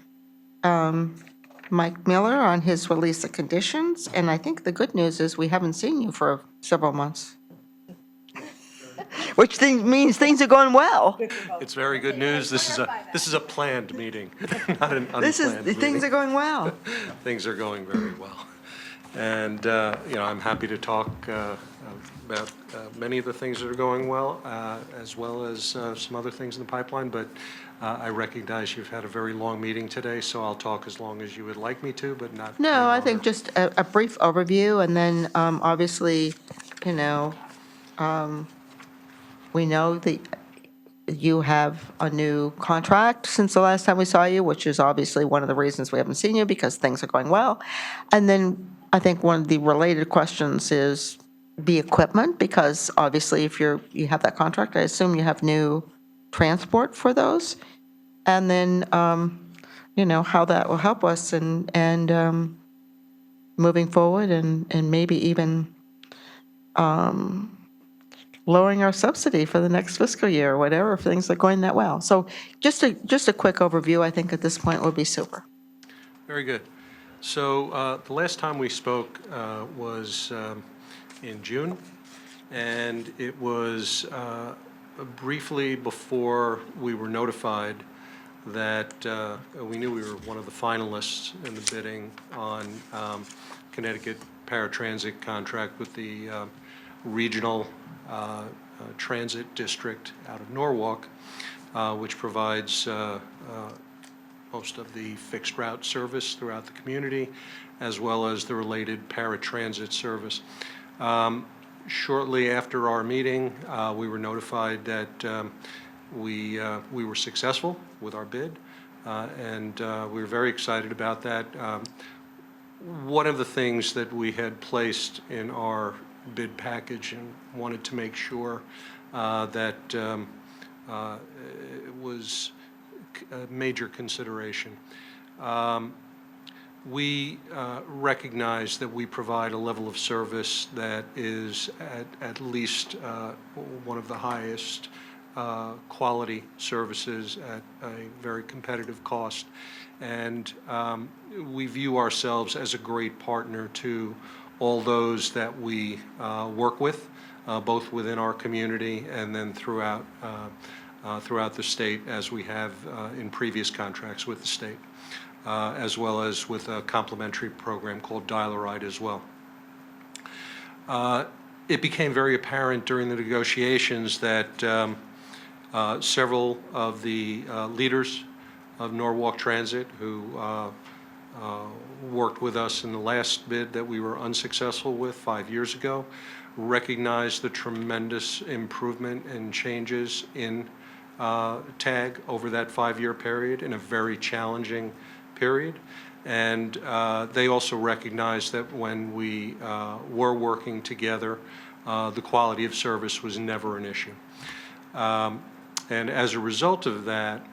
Mike Miller on his release of conditions, and I think the good news is we haven't seen you for several months. Which means things are going well. It's very good news. This is a planned meeting, not an Things unplanned meeting. are going well. Things are going very well. And, I'm happy to talk about many of the things that are going well, as well as some other things in the pipeline. But I recognize you've had a very long meeting today, so I'll talk as long as you would like me to, but not. No, any I think longer. just a brief overview, and then obviously, we know that you have a new contract since the last time we saw you, which is obviously one of the reasons we haven't seen you, because things are going well. And then I think one of the related questions is the equipment, because obviously if you have that contract, I assume you have new transport for those. And then, how that will help us and moving forward and maybe even lowering our subsidy for the next fiscal year or whatever, if things are going that well. So just a quick overview, I think at this point would be super. Very good. So the last time we spoke was in June, and it was briefly before we were notified that we knew we were one of the finalists in the bidding on Connecticut Paratransit contract with the regional transit district out of Norwalk, which provides most of the fixed route service throughout the community, as well as the related paratransit service. Shortly after our meeting, we were notified that we were successful with our bid, and we were very excited about that. One of the things that we had placed in our bid package and wanted to make sure that it was a major consideration. We recognize that we provide a level of service that is at least one of the highest quality services at a very competitive cost. And we view ourselves as a great partner to all those that we work with, both within our community and then throughout the state, as we have in previous contracts with the state, as well as with a complementary program called Dial-A-Ride as well. It became very apparent during the negotiations that several of the leaders of Norwalk Transit who worked with us in the last bid that we were unsuccessful with 5 years ago recognized the tremendous improvement and changes in TAG over that 5-year period, in a very challenging period. And they also recognized that when we were working together, the quality of service was never an issue. And as a result of that,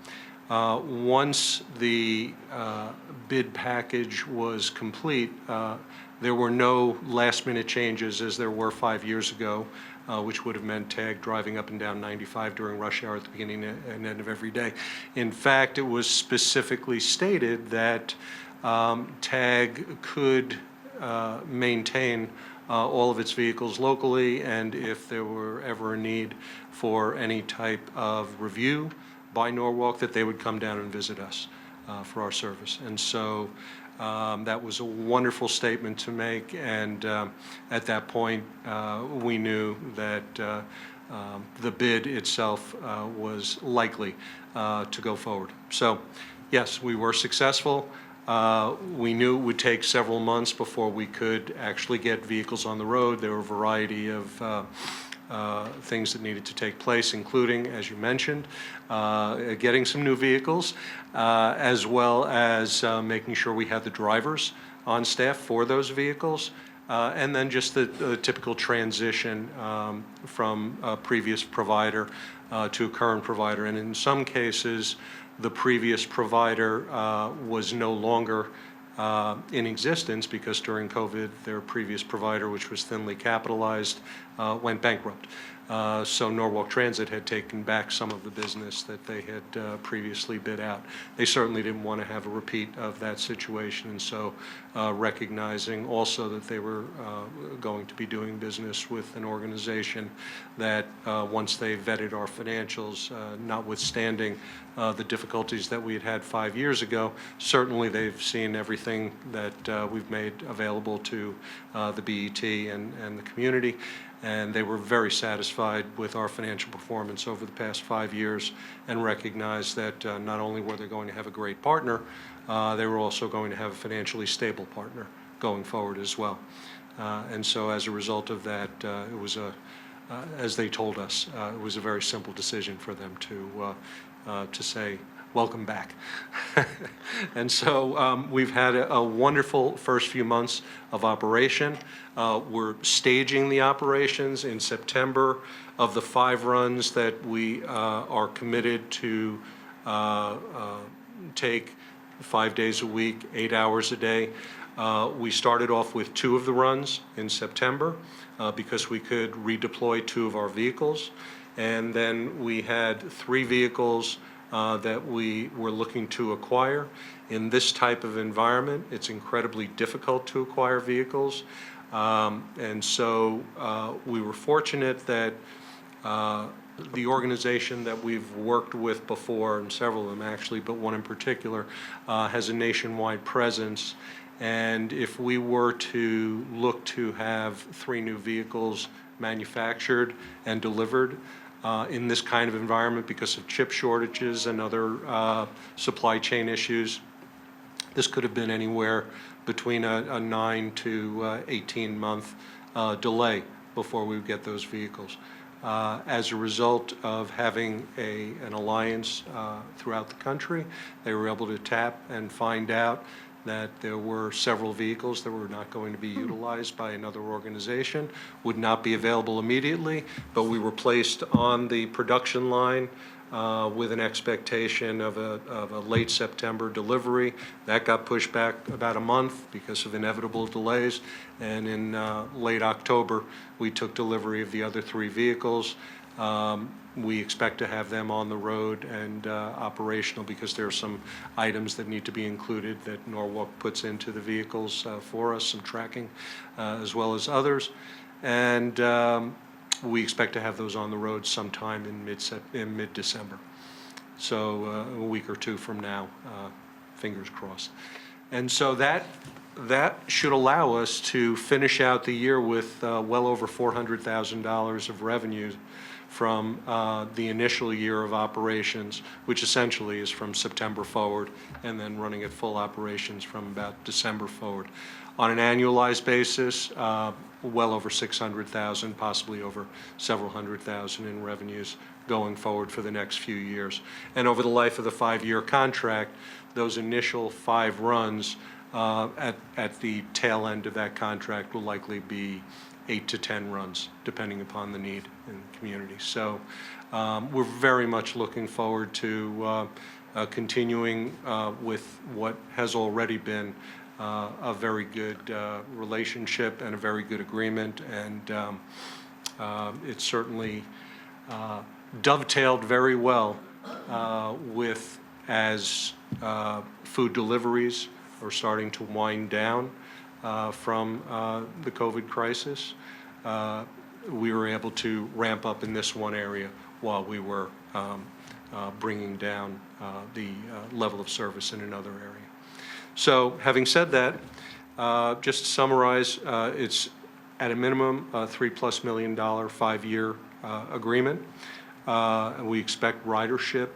once the bid package was complete, there were no last-minute changes as there were 5 years ago, which would have meant TAG driving up and down 95 during rush hour at the beginning and end of every day. In fact, it was specifically stated that TAG could maintain all of its vehicles locally, and if there were ever a need for any type of review by Norwalk, that they would come down and visit us for our service. And so that was a wonderful statement to make, and at that point, we knew that the bid itself was likely to go forward. So, yes, we were successful. We knew it would take several months before we could actually get vehicles on the road. There were a variety of things that needed to take place, including, as you mentioned, getting some new vehicles, as well as making sure we had the drivers on staff for those vehicles, and then just the typical transition from a previous provider to a current provider. And in some cases, the previous provider was no longer in existence because during COVID, their previous provider, which was thinly capitalized, went bankrupt. So Norwalk Transit had taken back some of the business that they had previously bid out. They certainly didn't want to have a repeat of that situation, and so recognizing also that they were going to be doing business with an organization that once they vetted our financials, notwithstanding the difficulties that we had had 5 years ago, certainly they've seen everything that we've made available to the BET and the community, and they were very satisfied with our financial performance over the past 5 years and recognized that not only were they going to have a great partner, they were also going to have a financially stable partner going forward as well. And so as a result of that, it was as they told us, it was a very simple decision for them to say, welcome back. And so we've had a wonderful first few months of operation. We're staging the operations in September. Of the 5 runs that we are committed to take 5 days a week, 8 hours a day, we started off with 2 of the runs in September because we could redeploy 2 of our vehicles. And then we had 3 vehicles that we were looking to acquire. In this type of environment, it's incredibly difficult to acquire vehicles. And so we were fortunate that the organization that we've worked with before, and several of them actually, but one in particular, has a nationwide presence. And if we were to look to have 3 new vehicles manufactured and delivered in this kind of environment because of chip shortages and other supply chain issues, this could have been anywhere between a 9 to 18 month delay before we would get those vehicles. As a result of having an alliance throughout the country, they were able to tap and find out that there were several vehicles that were not going to be utilized by another organization, would not be available immediately, but we were placed on the production line with an expectation of a late September delivery. That got pushed back about a month because of inevitable delays, and in late October, we took delivery of the other 3 vehicles. We expect to have them on the road and operational because there are some items that need to be included that Norwalk puts into the vehicles for us, some tracking as well as others. And we expect to have those on the road sometime in mid-December. So a week or 2 from now, fingers crossed. And so that should allow us to finish out the year with well over $400,000 of revenue from the initial year of operations, which essentially is from September forward, and then running at full operations from about December forward. On an annualized basis, well over 600,000, possibly over several hundred thousand in revenues going forward for the next few years. And over the life of the 5-year contract, those initial 5 runs at the tail end of that contract will likely be 8 to 10 runs, depending upon the need in the community. So we're very much looking forward to continuing with what has already been a very good relationship and a very good agreement, and it certainly dovetailed very well with as food deliveries are starting to wind down. from the COVID crisis, we were able to ramp up in this one area while we were bringing down the level of service in another area. So having said that, just to summarize, it's at a minimum a $3+ million 5-year agreement. And we expect ridership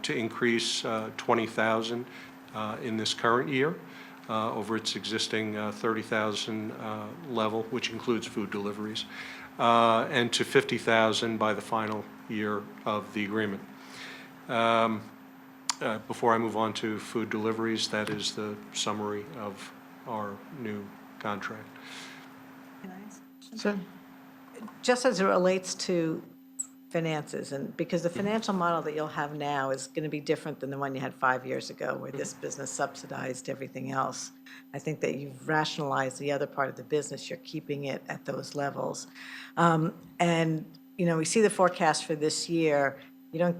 to increase 20,000 in this current year over its existing 30,000 level, which includes food deliveries, and to 50,000 by the final year of the agreement. Before I move on to food deliveries, that is the summary of our new contract. So, Just as it relates to finances, and because the financial model that you'll have now is going to be different than the one you had 5 years ago, where this business subsidized everything else. I think that you've rationalized the other part of the business, you're keeping it at those levels. And, you know, we see the forecast for this year, you don't,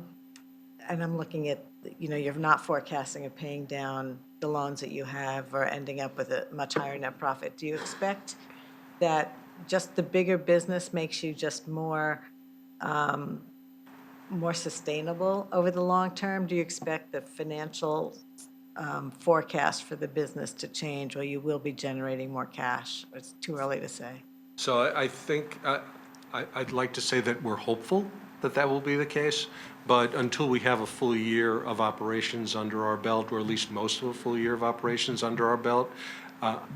and I'm looking at, you know, you're not forecasting of paying down the loans that you have or ending up with a much higher net profit. Do you expect that just the bigger business makes you just more sustainable over the long term? Do you expect the financial forecast for the business to change, or you will be generating more cash? It's too early to say. So I think, I'd like to say that we're hopeful that that will be the case, but until we have a full year of operations under our belt, or at least most of a full year of operations under our belt,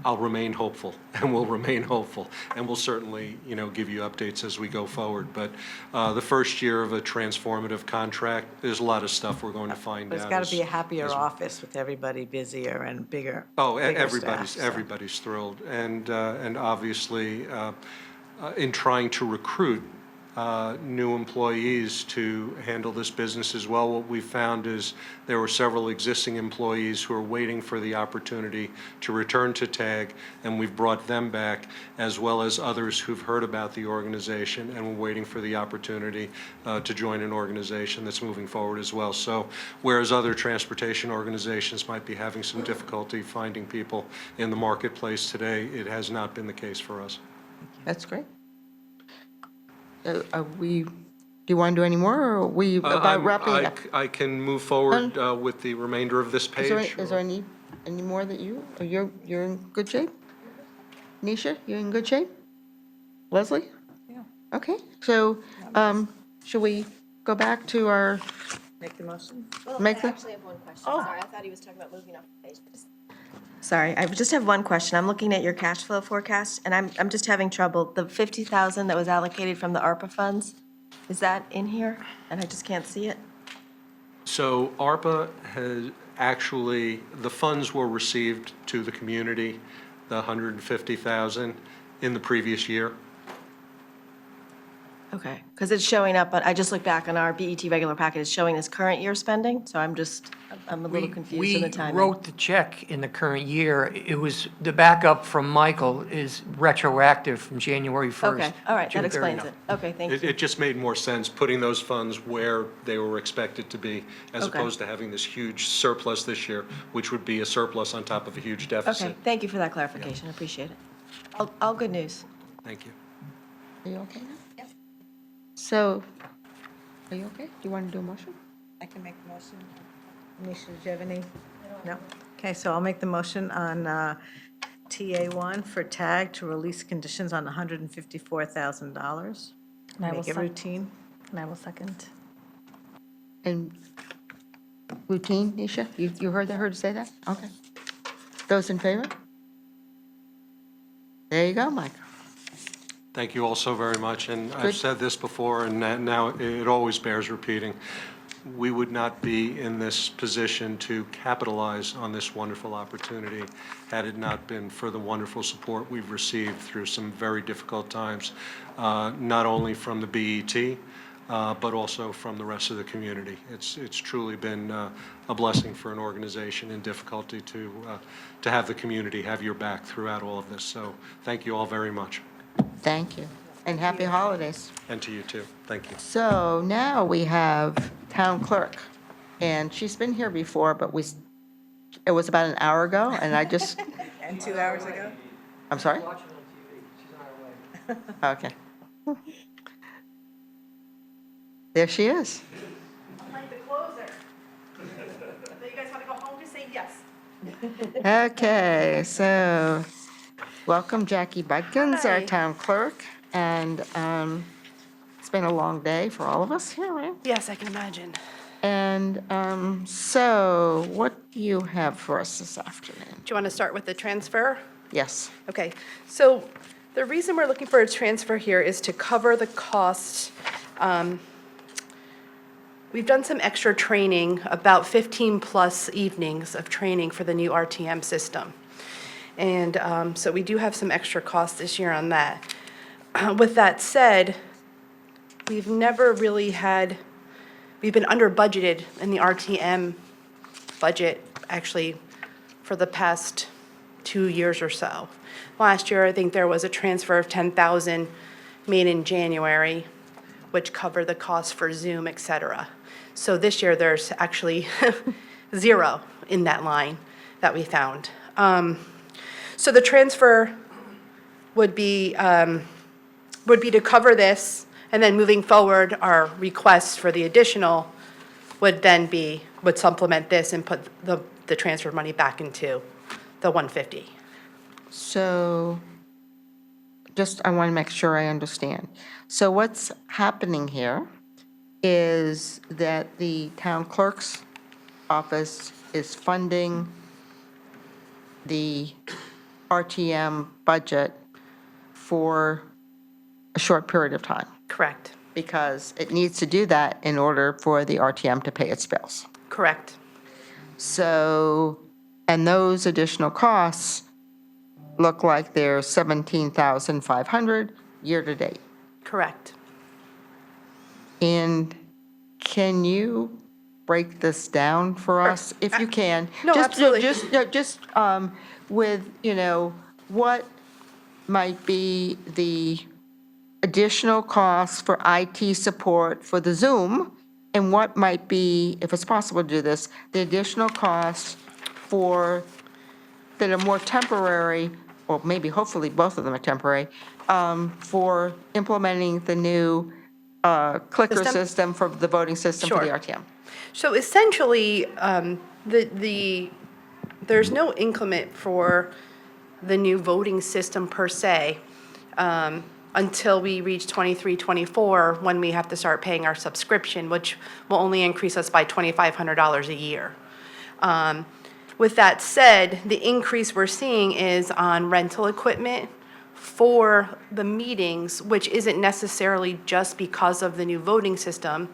I'll remain hopeful, and we'll remain hopeful, and we'll certainly, you know, give you updates as we go forward. But the first year of a transformative contract, there's a lot of stuff we're going to find But out. it's got to be a as- happier as- office with everybody busier and bigger. Oh, bigger everybody's, staff, so. everybody's thrilled. And obviously, in trying to recruit new employees to handle this business as well, what we found is there were several existing employees who are waiting for the opportunity to return to TAG, and we've brought them back, as well as others who've heard about the organization and were waiting for the opportunity to join an organization that's moving forward as well. So whereas other transportation organizations might be having some difficulty finding people in the marketplace today, it has not been the case for us. that's great. Do you want to do any more, or are we about wrapping up? I can move forward with the remainder of this Is there, page. is there any more that or you're in good shape? Nisha, you're in good shape? Leslie? Yeah. Okay, so, should we go back to our, Make the motion? Well, Make I the- actually have one question. Sorry, I thought he was talking about moving off the page. Sorry, I just have one question. I'm looking at your cash flow forecast, and I'm just having trouble. The 50,000 that was allocated from the ARPA funds, is that in here? And I just can't see it? So ARPA has actually, the funds were received to the community, the 150,000 in the previous year. Okay, because it's showing up, but I just looked back on our BET regular packet, it's showing this current year spending, so I'm a little confused in the timing. We wrote the check in the current year. It was, the backup from Michael is retroactive from January 1st. Okay, all right, June that explains 30th. it. Okay, thank you. It just made more sense putting those funds where they were expected to be, as Okay. opposed to having this huge surplus this year, which would be a surplus on top of a huge deficit. Okay, thank you for that clarification, I appreciate it. All good news. Thank you. are you okay now? Yes. So, are you okay? Do you want to do a motion? I can make the motion. Nisha, do you have any? No? Okay, so I'll make the motion on TA1 for TAG to release conditions on $154,000. And I will Make it sec- routine. And I will second. And routine, Nisha? You heard her say that? Okay. Those in favor? There you go, Mike. Thank you all so very much, and Good. I've said this before, and now it always bears repeating. We would not be in this position to capitalize on this wonderful opportunity had it not been for the wonderful support we've received through some very difficult times, not only from the BET, but also from the rest of the community. It's truly been a blessing for an organization in difficulty to have the community have your back throughout all of this. So thank you all very much, Thank you. And happy holidays. and to you too. Thank you. So now we have town clerk, and she's been here before, but it was about an hour ago, and I just, And 2 hours ago? I'm sorry? Watching on TV, she's on her way. Okay. There she is. I'm like the closer. So you guys want to go home, just say yes. Okay, so welcome Jackie Budkins, our Hi. town clerk. And it's been a long day for all of us here, right? Yes, I can imagine. And so what do you have for us this afternoon? Do you want to start with the transfer? Yes. Okay, so the reason we're looking for a transfer here is to cover the cost. We've done some extra training, about 15-plus evenings of training for the new RTM system. And so we do have some extra costs this year on that. With that said, we've never really we've been under budgeted in the RTM budget, actually, for the past 2 years or so. Last year, I think there was a transfer of 10,000 made in January, which covered the cost for Zoom, et cetera. So this year, there's actually 0 in that line that we found. So the transfer would be to cover this, and then moving forward, our requests for the additional would supplement this and put the transfer money back into the 150. So I want to make sure I understand. So what's happening here is that the town clerk's office is funding the RTM budget for a short period of time, Correct, because it needs to do that in order for the RTM to pay its bills. correct, So, and those additional costs look like they're 17,500 year-to-date. correct. And can you break this down for us, if you can? No, absolutely. Just with, what might be the additional costs for IT support for the Zoom, and what might be, if it's possible to do this, the additional costs that are more temporary, or maybe hopefully both of them are temporary, for implementing the new clicker system for the voting system for the Sure. RTM. So essentially, there's no increment for the new voting system per se until we reach 23, 24, when we have to start paying our subscription, which will only increase us by $2,500 a year. With that said, the increase we're seeing is on rental equipment for the meetings, which isn't necessarily just because of the new voting system,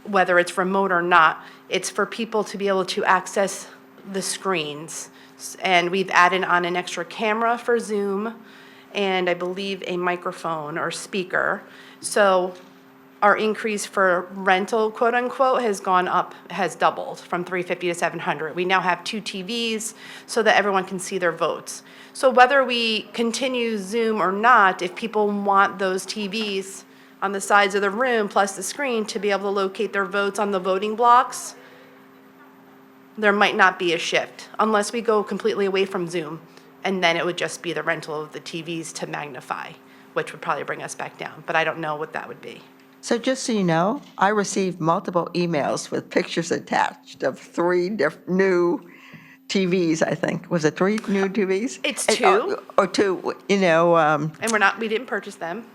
whether it's remote or not. It's for people to be able to access the screens. And we've added on an extra camera for Zoom, and I believe a microphone or speaker. So our increase for rental, quote unquote, has gone up, has doubled from 350 to 700. We now have 2 TVs so that everyone can see their votes. So whether we continue Zoom or not, if people want those TVs on the sides of the room plus the screen to be able to locate their votes on the voting blocks, there might not be a shift unless we go completely away from Zoom. And then it would just be the rental of the TVs to magnify, which would probably bring us back down. But I don't know what that would be. So just so you know, I received multiple emails with pictures attached of 3 new TVs, I think. Was it 3 new TVs? It's And- 2. Or 2, And we didn't purchase them.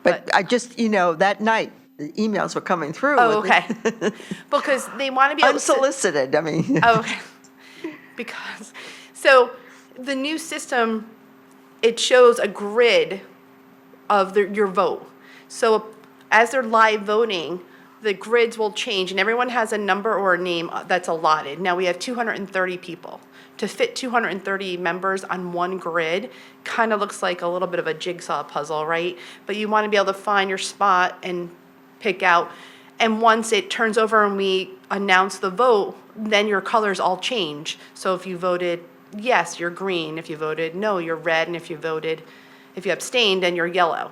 but I just, that night, the emails were coming through. Oh, with the- okay. Because they want to be able to. Unsolicited, I mean. Oh, okay. Because, so the new system, it shows a grid of your vote. So as they're live voting, the grids will change and everyone has a number or a name that's allotted. Now we have 230 people. To fit 230 members on one grid kind of looks like a little bit of a jigsaw puzzle, right? But you want to be able to find your spot and pick out. And once it turns over and we announce the vote, then your colors all change. So if you voted yes, you're green. If you voted no, you're red. And if you abstained, then you're yellow.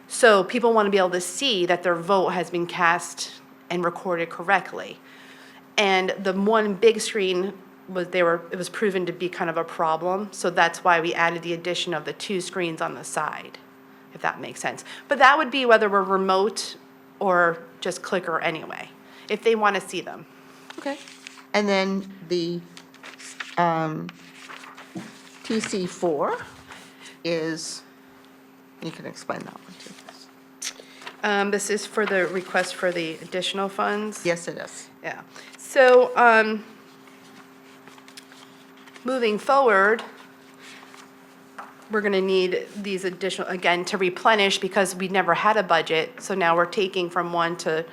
So people want to be able to see that their vote has been cast and recorded correctly. And the one big screen it was proven to be kind of a problem, so that's why we added the addition of the 2 screens on the side, if that makes sense. But that would be whether we're remote or just clicker anyway, if they want to see them. Okay. And then the TC4 is, you can explain that one too. This is for the request for the additional funds. Yes, it is. Yeah. So, moving forward, we're going to need these additional, again, to replenish because we never had a budget. So now we're taking from one to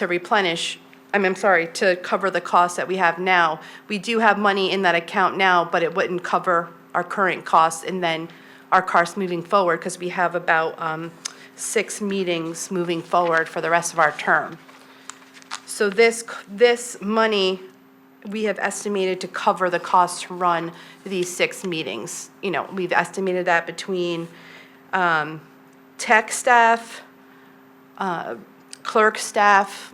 replenish, I'm sorry, to cover the costs that we have now. We do have money in that account now, but it wouldn't cover our current costs and then our costs moving forward because we have about 6 meetings moving forward for the rest of our term. So this money, we have estimated to cover the cost to run these 6 meetings. You know, we've estimated that between tech staff, clerk staff,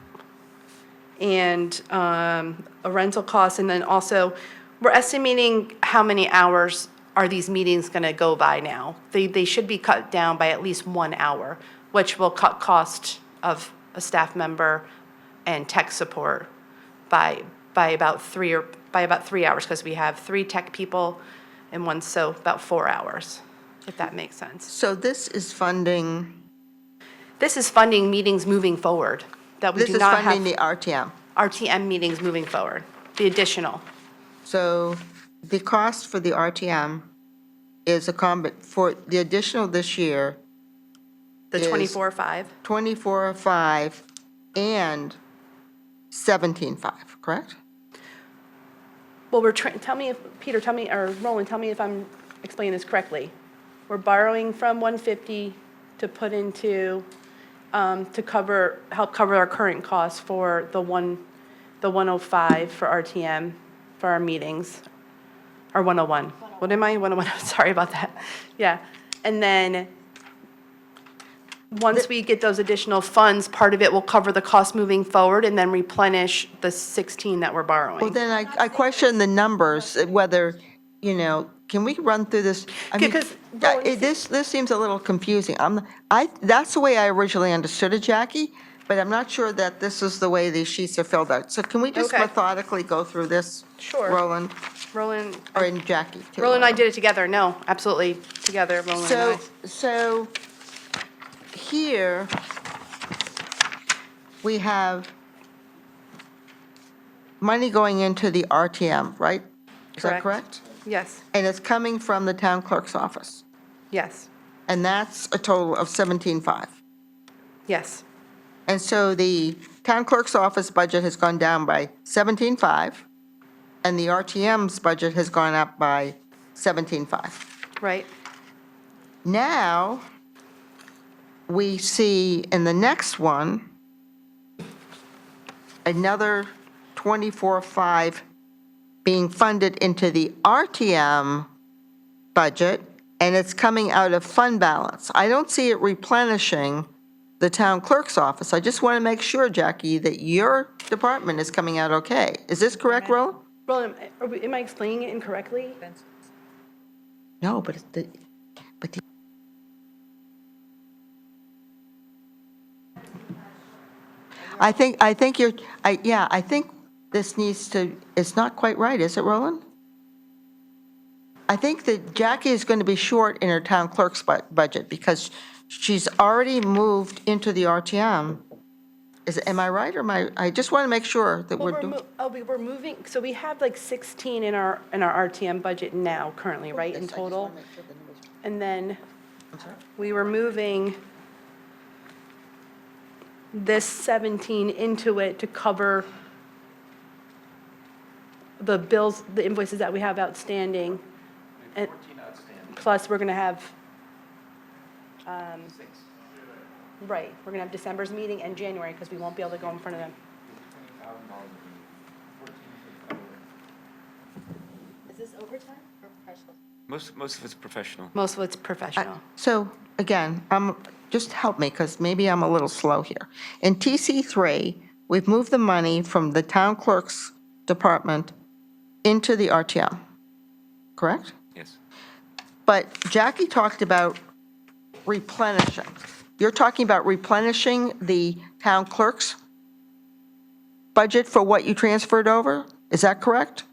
and a rental cost, and then also, we're estimating how many hours are these meetings gonna go by now. They should be cut down by at least 1 hour, which will cut cost of a staff member and tech support by about 3 hours, because we have 3 tech people and 1, so about 4 hours, if that makes sense. So this is funding, This is funding meetings moving forward, that we this do is not funding have the RTM. RTM meetings moving forward, the additional. So the cost for the RTM is for the additional this year, The Is- 24/5. 24.5 and 17.5, correct? Well, tell me if, Peter, tell me, or Roland, tell me if I'm explaining this correctly. We're borrowing from 150 to put into, to help cover our current costs for the 105 for RTM, for our meetings, or 101. What am I, 101, sorry about that. Yeah, and then, once we get those additional funds, part of it will cover the cost moving forward and then replenish the 16 that we're borrowing. Well, then I question the numbers, whether, can we run through this? I mean, Because, this seems a little confusing. That's the way I originally understood it, Jackie, but I'm not sure that this is the way these sheets are filled out. So can we just Okay. methodically go through this? Sure. Roland, Roland, or in Jackie? too? Roland and I did it together, no, absolutely, together, Roland and I. So here, we have money going into the RTM, right? Is that correct? Yes, And it's coming from the town clerk's office, yes, and that's a total of 17.5. yes, And so the town clerk's office budget has gone down by 17.5, and the RTM's budget has gone up by 17.5. right, Now, we see in the next one, another 24.5 being funded into the RTM budget, and it's coming out of fund balance. I don't see it replenishing the town clerk's office. I just want to make sure, Jackie, that your department is coming out okay. Is this correct, Roland? Roland, am I explaining it incorrectly? No, but the I think you're, I think this needs to, it's not quite right, is it, Roland? I think that Jackie is going to be short in her town clerk's budget because she's already moved into the RTM. Am I right, or I just want to make sure that Well, we're doing. we're moving, so we have like 16 in our RTM budget now, currently, right, in total? And then we were moving this 17 into it to cover the bills, the invoices that we have outstanding. And plus, we're going to have, right, we're going to have December's meeting and January, because we won't be able to go in front of them. Is this overtime or professional? Most of it's professional. Most of it's professional. So, again, just help me, because maybe I'm a little slow here. In TC3, we've moved the money from the town clerk's department into the RTM, correct? Yes. But Jackie talked about replenishing. You're talking about replenishing the town clerk's budget for what you transferred over? Is that correct?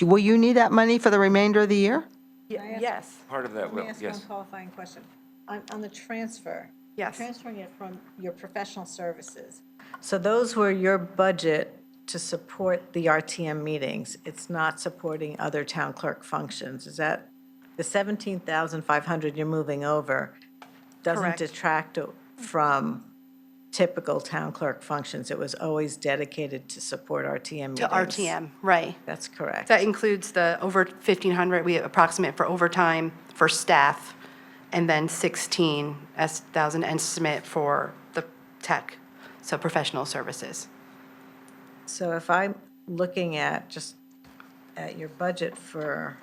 Will you need that money for the remainder of the year? Yes. Part of that Let me will, ask one yes. qualifying question. On the transfer. Yes. Transferring it from your professional services. So those were your budget to support the RTM meetings. It's not supporting other town clerk functions. Is that, the 17,500 you're moving over doesn't Correct. detract from typical town clerk functions. It was always dedicated to support RTM meetings. To RTM, right. That's correct. That includes the over 1,500 we approximate for overtime for staff, and then 16,000 estimate for the tech, so professional services. So if I'm looking at just at your budget for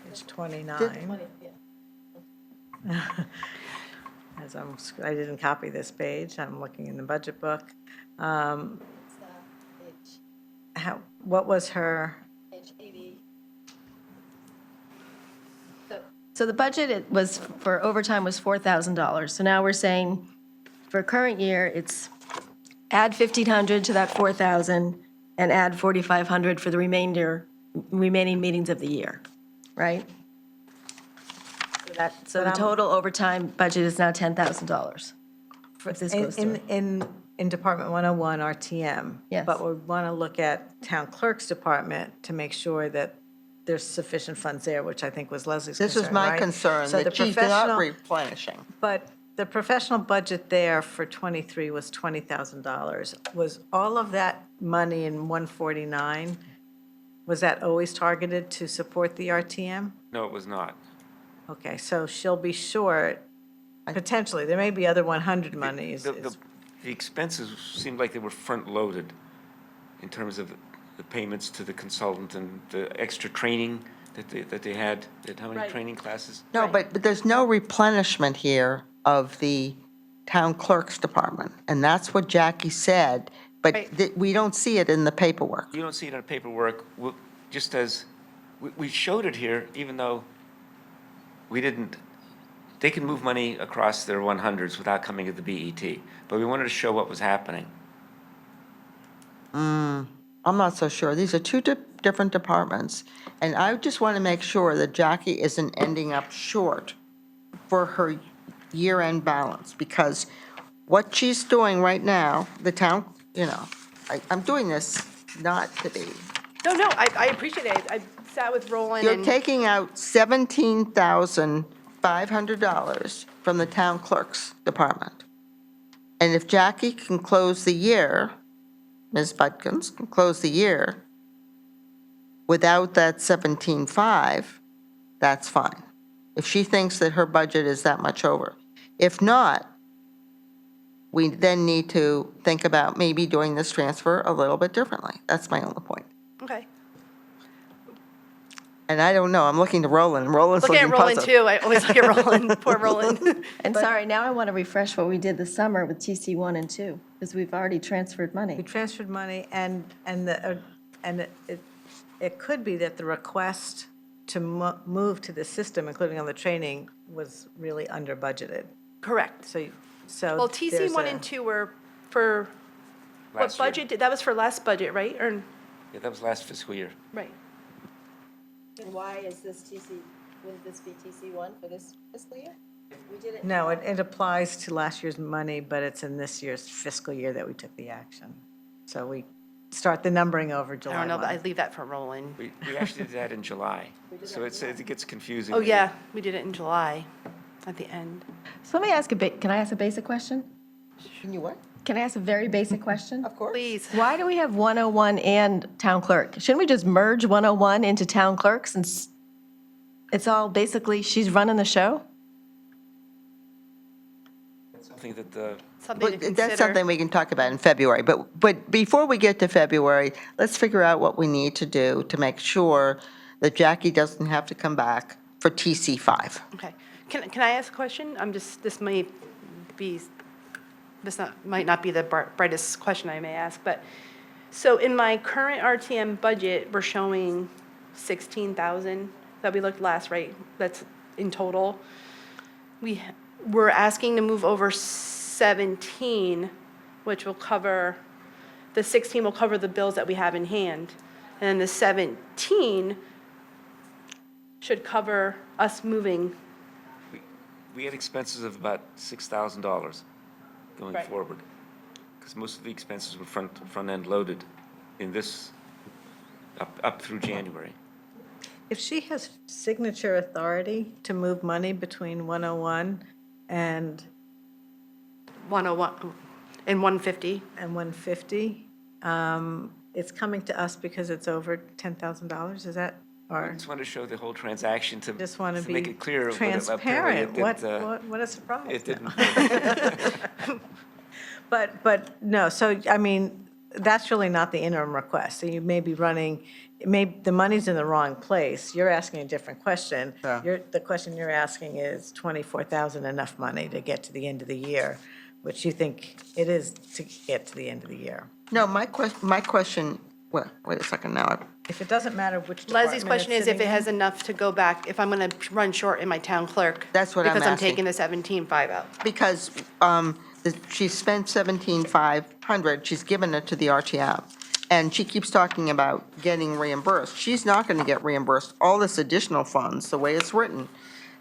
page 29. As I didn't copy this page, I'm looking in the budget book. What was her, So the budget it was, for overtime was $4,000. So now we're saying, for current year, it's add 1,500 to that 4,000 and add 4,500 for the remaining meetings of the year, right? So the total overtime budget is now $10,000. If this goes through. in Department 101 RTM? Yes. But we want to look at town clerk's department to make sure that there's sufficient funds there, which I think was Leslie's This concern, is my right? concern, So the that she's not professional- replenishing. But the professional budget there for '23 was $20,000. Was all of that money in 149, was that always targeted to support the RTM? No, it was not. Okay, so she'll be short, potentially. There may be other 100 monies. The expenses seemed like they were front-loaded in terms of the payments to the consultant and the extra training that they had. How many training classes? No, but there's no replenishment here of the town clerk's department, and that's what Jackie said, but Right. we don't see it in the paperwork. You don't see it on paperwork, just as, we showed it here, even though we didn't, they can move money across their 100s without coming to the BET, but we wanted to show what was happening. I'm not so sure. These are two different departments, and I just want to make sure that Jackie isn't ending up short for her year-end balance, because what she's doing right now, the town, I'm doing this not to be. No, I appreciate it. I sat with Roland You're and. taking out $17,500 from the town clerk's department. And if Jackie can close the year, Ms. Budkins can close the year without that 17.5, that's fine. If she thinks that her budget is that much over. If not, we then need to think about maybe doing this transfer a little bit differently. That's my only point. Okay. And I don't know, I'm looking to Roland, and Roland's Looking looking at Roland puzzled. too. I always look at Roland, poor Roland. And sorry, now I want to refresh what we did this summer with TC 1 and 2, because we've already transferred We money. transferred money, and it could be that the request to move to the system, including on the training, was really under budgeted. Correct. So Well, TC 1 and 2 were for, what Last year. budget? That was for last budget, right? Or, Yeah, that was last fiscal year. right. And why is this wouldn't this be TC 1 for this fiscal year? We did it. No, it applies to last year's money, but it's in this year's fiscal year that we took the action. So we start the numbering over I July don't know, but 1. I'd leave that for Roland. We actually did that in July, so it gets confusing. Oh, when you- yeah, we did it in July at the end. So let me ask can I ask a basic question? Can you what? Can I ask a very basic question? Of course. Please. Why do we have 101 and town clerk? Shouldn't we just merge 101 into town clerk, since it's all basically, she's running the show? Something that the, Something to But that's consider. something we can talk about in February. But before we get to February, let's figure out what we need to do to make sure that Jackie doesn't have to come back for TC 5. Okay. Can I ask a question? Might not be the brightest question I may ask, but So in my current RTM budget, we're showing 16,000 that we looked last, right? That's in total. We're asking to move over 17, which will cover, the 16 will cover the bills that we have in hand. And then the 17 should cover us moving. We had expenses of about $6,000 going Right. forward. Because most of the expenses were front-end loaded in this, up through January. If she has signature authority to move money between 101 and 101 and 150. 150, it's coming to us because it's over $10,000, is that? I Or just want to show the whole transaction to just want to make be it clear. but transparent? apparently What a surprise. it didn't. But no, so, I mean, that's really not the interim request. So you may be running, the money's in the wrong place. You're asking a different question. The question you're asking is 24,000 enough money to get to the end of the year, which you think it is to get to the end of the year. No, my question, well, wait a second now. If it doesn't matter which department Leslie's question it's is if it sitting has in. enough to go back, if I'm going to run short in my town clerk. That's what I'm Because I'm asking. taking the 17.5 out. Because she spent 17,500, she's given it to the RTM, and she keeps talking about getting reimbursed. She's not going to get reimbursed all this additional funds, the way it's written.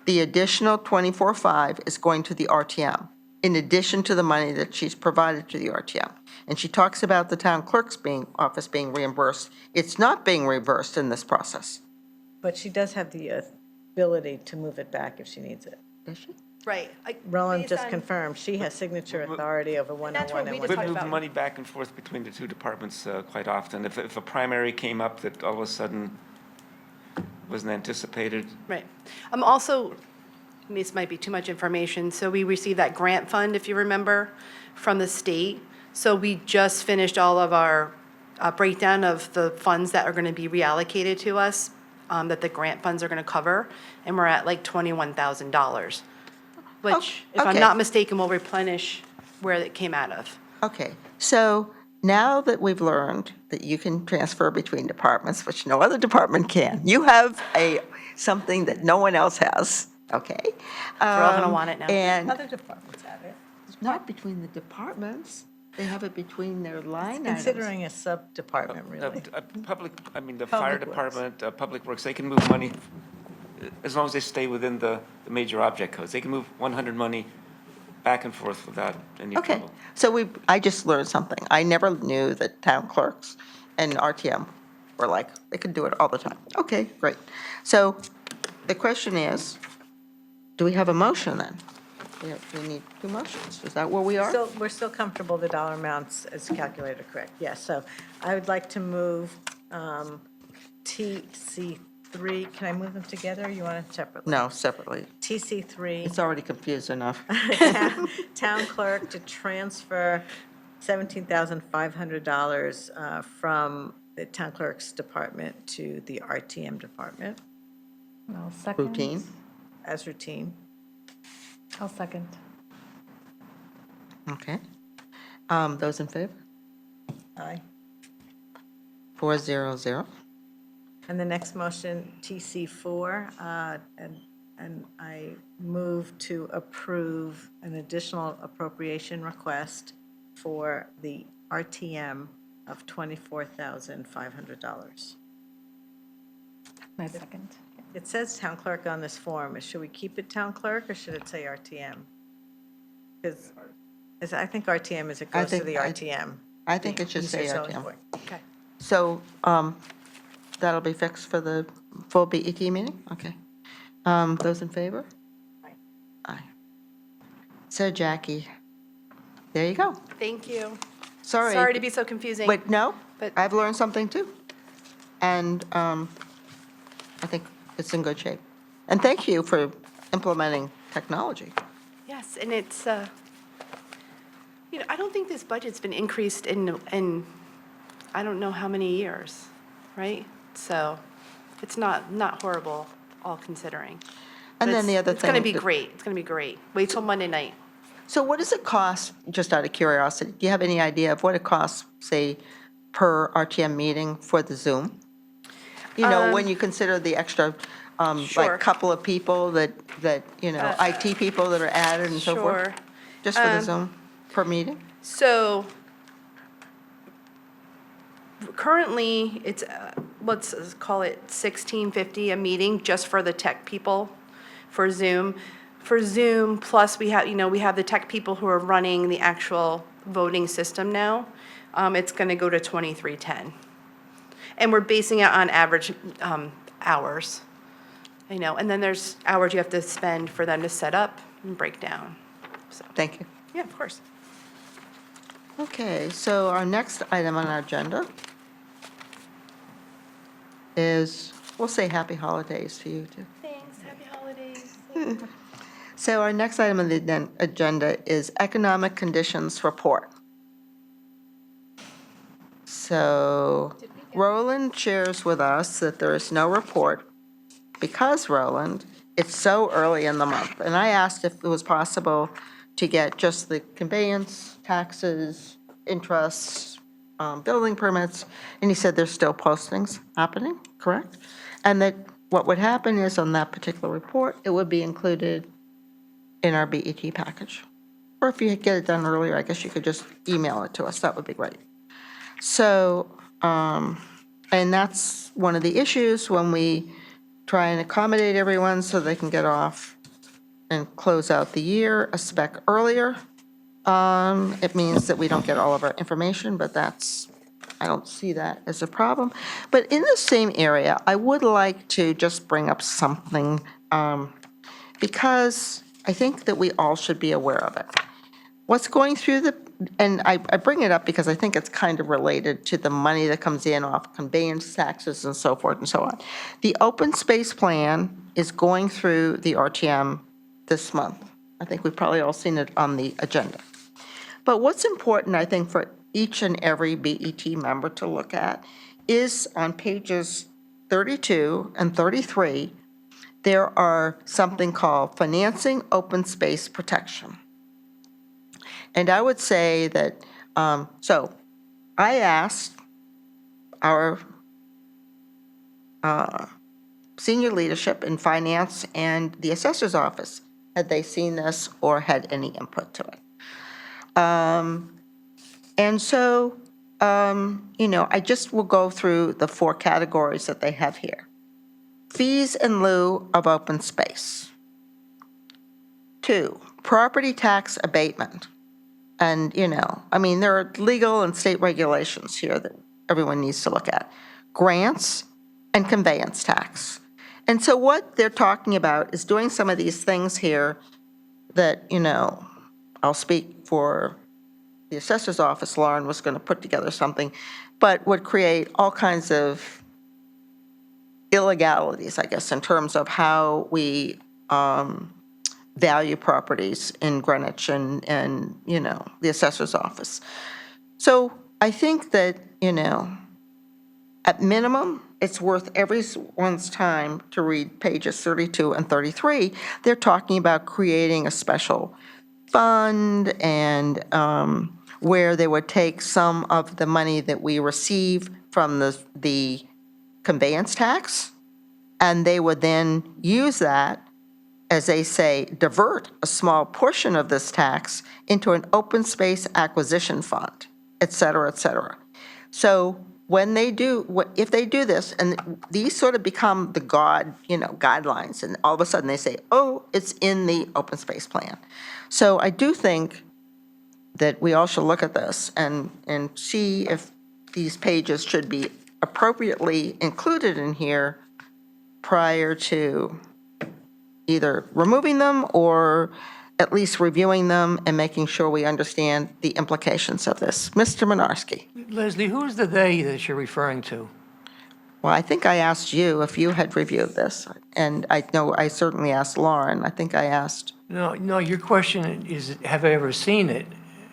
The additional 24,500 is going to the RTM, in addition to the money that she's provided to the RTM. And she talks about the town clerk's office being reimbursed. It's not being reimbursed in this process. But she does have the ability to move it back if she needs it. Does she? Right. Roland Based just on- confirmed, she has signature authority over that's where 101 and we Would talked 150. move about- money back and forth between the two departments quite often. If a primary came up that all of a sudden wasn't anticipated, Right. I'm also, this might be too much information, so we received that grant fund, if you remember, from the state. So we just finished all of our breakdown of the funds that are going to be reallocated to us, that the grant funds are going to cover, and we're at like $21,000, which, if I'm okay. not mistaken, will replenish where it came out of. Okay, so now that we've learned that you can transfer between departments, which no other department can, you have something that no one else has, okay? We're all going to want it now. And Other departments have it. not between the departments, they have it between their line items. Considering a sub-department, really. the fire Public Works. department, Public Works, they can move money as long as they stay within the major object codes. They can move 100 money back and forth without any Okay, trouble. so I just learned something. I never knew that town clerks and RTM were like, they could do it all the time. Okay, great. So the question is, do we have a motion then? We need two motions. Is that where we are? We're still comfortable the dollar amounts as calculated, correct? Yes, so I would like to move TC3, can I move them together, or you want it separately? No, separately. TC3, It's already confused enough. town clerk to transfer $17,500 from the town clerk's department to the RTM department I'll second. Routine. as routine. I'll second. Okay. Those in favor? Aye. 400. And the next motion, TC4, and I move to approve an additional appropriation request for the RTM of $24,500. My second. It says town clerk on this form. Should we keep it town clerk, or should it say RTM? Because I think RTM is, it goes to think- the RTM. I think it should Use say your selling RTM. point. Okay. So that'll be fixed for the full BET meeting? Okay. Those in favor? Aye. Aye. So Jackie, there you go. Thank you. Sorry. Sorry to be so confusing. But no, But- I've learned something too. And I think it's in good shape. And thank you for implementing technology. Yes, and it's, I don't think this budget's been increased in I don't know how many years, right? So it's not horrible, all considering. And But then the other It's going to thing be that- great. It's going to be great. Wait till Monday night. So what does it cost, just out of curiosity? Do you have any idea of what it costs, say, per RTM meeting for the Zoom? You know, when you consider the extra, Sure. like, couple of people that, you know, IT people that are added and so forth? Sure. Just for the Zoom per meeting? So currently, it's, let's call it $16.50 a meeting just for the tech people for Zoom. For Zoom, plus we have, we have the tech people who are running the actual voting system now. It's going to go to $23.10. And we're basing it on average hours, and then there's hours you have to spend for them to set up and break down. So, Thank you. yeah, of course. Okay, so our next item on our agenda is, we'll say happy holidays to you too. Thanks, happy holidays. So our next item on the agenda is economic conditions report. So Roland shares with us that there is no report because, Roland, it's so early in the month. And I asked if it was possible to get just the conveyance, taxes, interests, building permits, and he said there's still postings happening, correct? And that what would happen is on that particular report, it would be included in our BET package. Or if you get it done earlier, I guess you could just email it to us, that would be great. So, and that's one of the issues when we try and accommodate everyone so they can get off and close out the year a spec earlier. It means that we don't get all of our information, but I don't see that as a problem. But in the same area, I would like to just bring up something, because I think that we all should be aware of it. What's going through and I bring it up because I think it's kind of related to the money that comes in off conveyance taxes and so forth and so on. The open space plan is going through the RTM this month. I think we've probably all seen it on the agenda. But what's important, I think, for each and every BET member to look at is on pages 32 and 33, there are something called financing open space protection. And I would say that, so I asked our senior leadership in finance and the assessor's office, had they seen this or had any input to it. And so, I just will go through the 4 categories that they have here. Fees in lieu of open space. 2, property tax abatement. And, there are legal and state regulations here that everyone needs to look at. Grants and conveyance tax. And so what they're talking about is doing some of these things here that, I'll speak for the assessor's office. Lauren was going to put together something, but would create all kinds of illegalities, I guess, in terms of how we value properties in Greenwich and the assessor's office. So I think that, at minimum, it's worth everyone's time to read pages 32 and 33. They're talking about creating a special fund and where they would take some of the money that we receive from the conveyance tax, and they would then use that, as they say, divert a small portion of this tax into an open space acquisition fund, et cetera, et cetera. So when they do, if they do this, and these sort of become the guidelines, and all of a sudden they say, oh, it's in the open space plan. So I do think that we all should look at this and see if these pages should be appropriately included in here prior to either removing them or at least reviewing them and making sure we understand the implications of this. Mr. Minarski. Leslie, who's the "they" that you're referring to? Well, I think I asked you if you had reviewed this, and I know I certainly asked Lauren. I think I asked. No, your question is, have I ever seen it?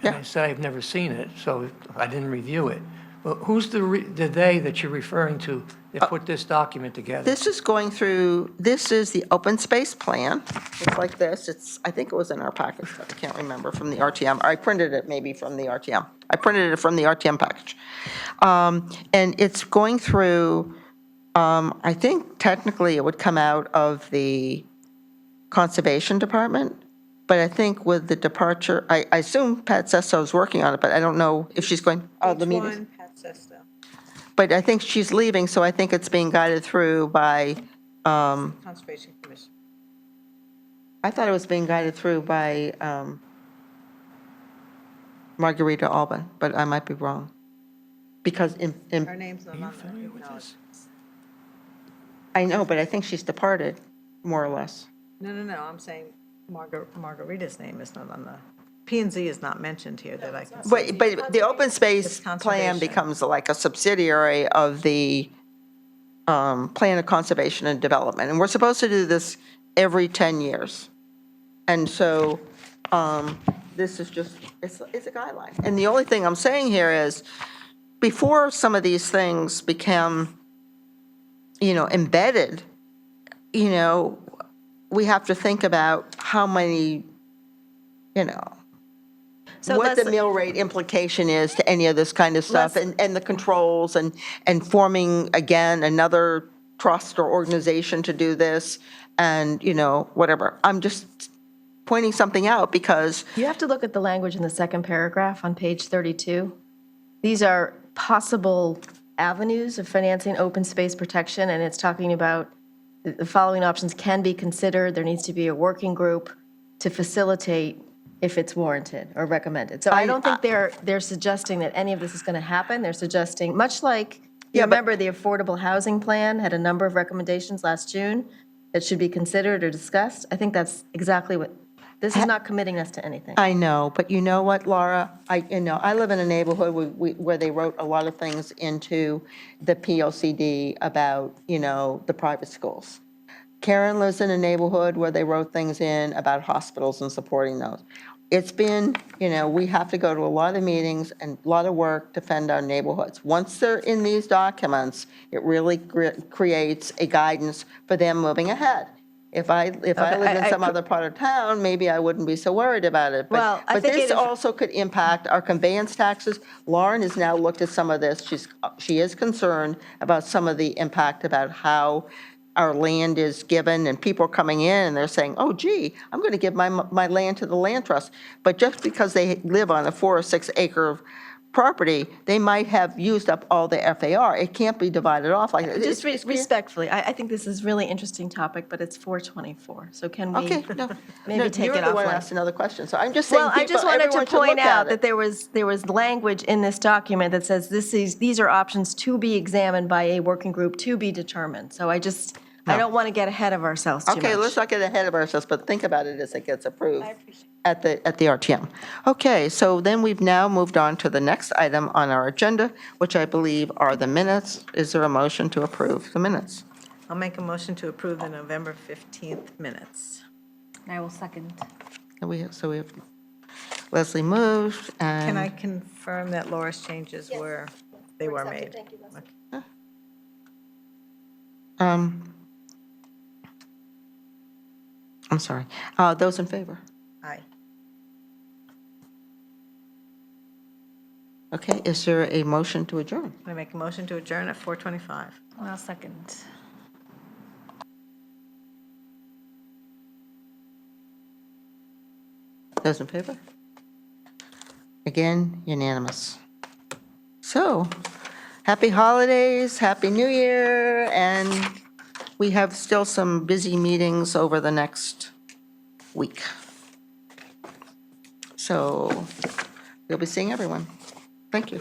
And Yeah. I said I've never seen it, so I didn't review it. Well, who's the they that you're referring to that put this document together? This is going through, this is the open space plan. It's like this. It's, I think it was in our package, but I can't remember, from the RTM. I printed it maybe from the RTM. I printed it from the RTM package. And it's going through, I think technically it would come out of the Conservation Department, but I think with the departure, I assume Pat Sesto is working on it, but I don't know if she's going, oh, the meeting. One, Pat Sesto. But I think she's leaving, so I think it's being guided through by, Conservation Commission. I thought it was being guided through by Margarita Alban, but I might be wrong. Because Her in, name's not on there. No, I know, but I think she's departed, more or less. no, I'm saying Margarita's name is not on the, P and Z is not mentioned here that I can see. But the open space It's plan conservation. becomes like a subsidiary of the Plan of Conservation and Development. And we're supposed to do this every 10 years. And so this is just, it's a guideline. And the only thing I'm saying here is, before some of these things become, embedded, we have to think about how many, So what the Leslie- mill rate implication is to any of this kind of stuff, and the controls, and forming, again, another trust or organization to do this, and, whatever. I'm just pointing something out because, You have to look at the language in the second paragraph on page 32. These are possible avenues of financing open space protection, and it's talking about the following options can be considered. There needs to be a working group to facilitate if it's warranted or recommended. So I don't think they're suggesting that any of this is going to happen. They're suggesting, much like, you remember the Affordable Housing Plan had a number of recommendations last June that should be considered or discussed. I think that's exactly what, this is not committing us to anything. I know, but you know what, Laura? I live in a neighborhood where they wrote a lot of things into the POCD about, the private schools. Karen lives in a neighborhood where they wrote things in about hospitals and supporting those. It's been, we have to go to a lot of meetings and a lot of work to defend our neighborhoods. Once they're in these documents, it really creates a guidance for them moving ahead. If I lived in some other part of town, maybe I wouldn't be so worried about it. Well, I But think this it- also could impact our conveyance taxes. Lauren has now looked at some of this. She is concerned about some of the impact about how our land is given, and people are coming in and they're saying, oh gee, I'm going to give my land to the land trust. But just because they live on a 4 or 6 acre property, they might have used up all the FAR. It can't be divided off like that. Just respectfully, I think this is a really interesting topic, but it's 424. So can we Okay, no. maybe No, take you're it the one who offline? asked another question, so I'm just saying Well, I just wanted to everyone should point look out at that it. there was language in this document that says these are options to be examined by a working group to be determined. So I don't want to get ahead of ourselves too much. Okay, let's not get ahead of ourselves, but think about it as it gets approved at the RTM. Okay, so then we've now moved on to the next item on our agenda, which I believe are the minutes. Is there a motion to approve the minutes? I'll make a motion to approve the November 15th minutes. I will second. And we have Leslie moved, and. Can I confirm that Laura's changes were made? Thank you, Leslie. I'm sorry. Those in favor? Aye. Okay, is there a motion to adjourn? I make a motion to adjourn at 4:25. I'll second. Those in favor? Again, unanimous. So, happy holidays, happy new year, and we have still some busy meetings over the next week. So, we'll be seeing everyone. Thank you.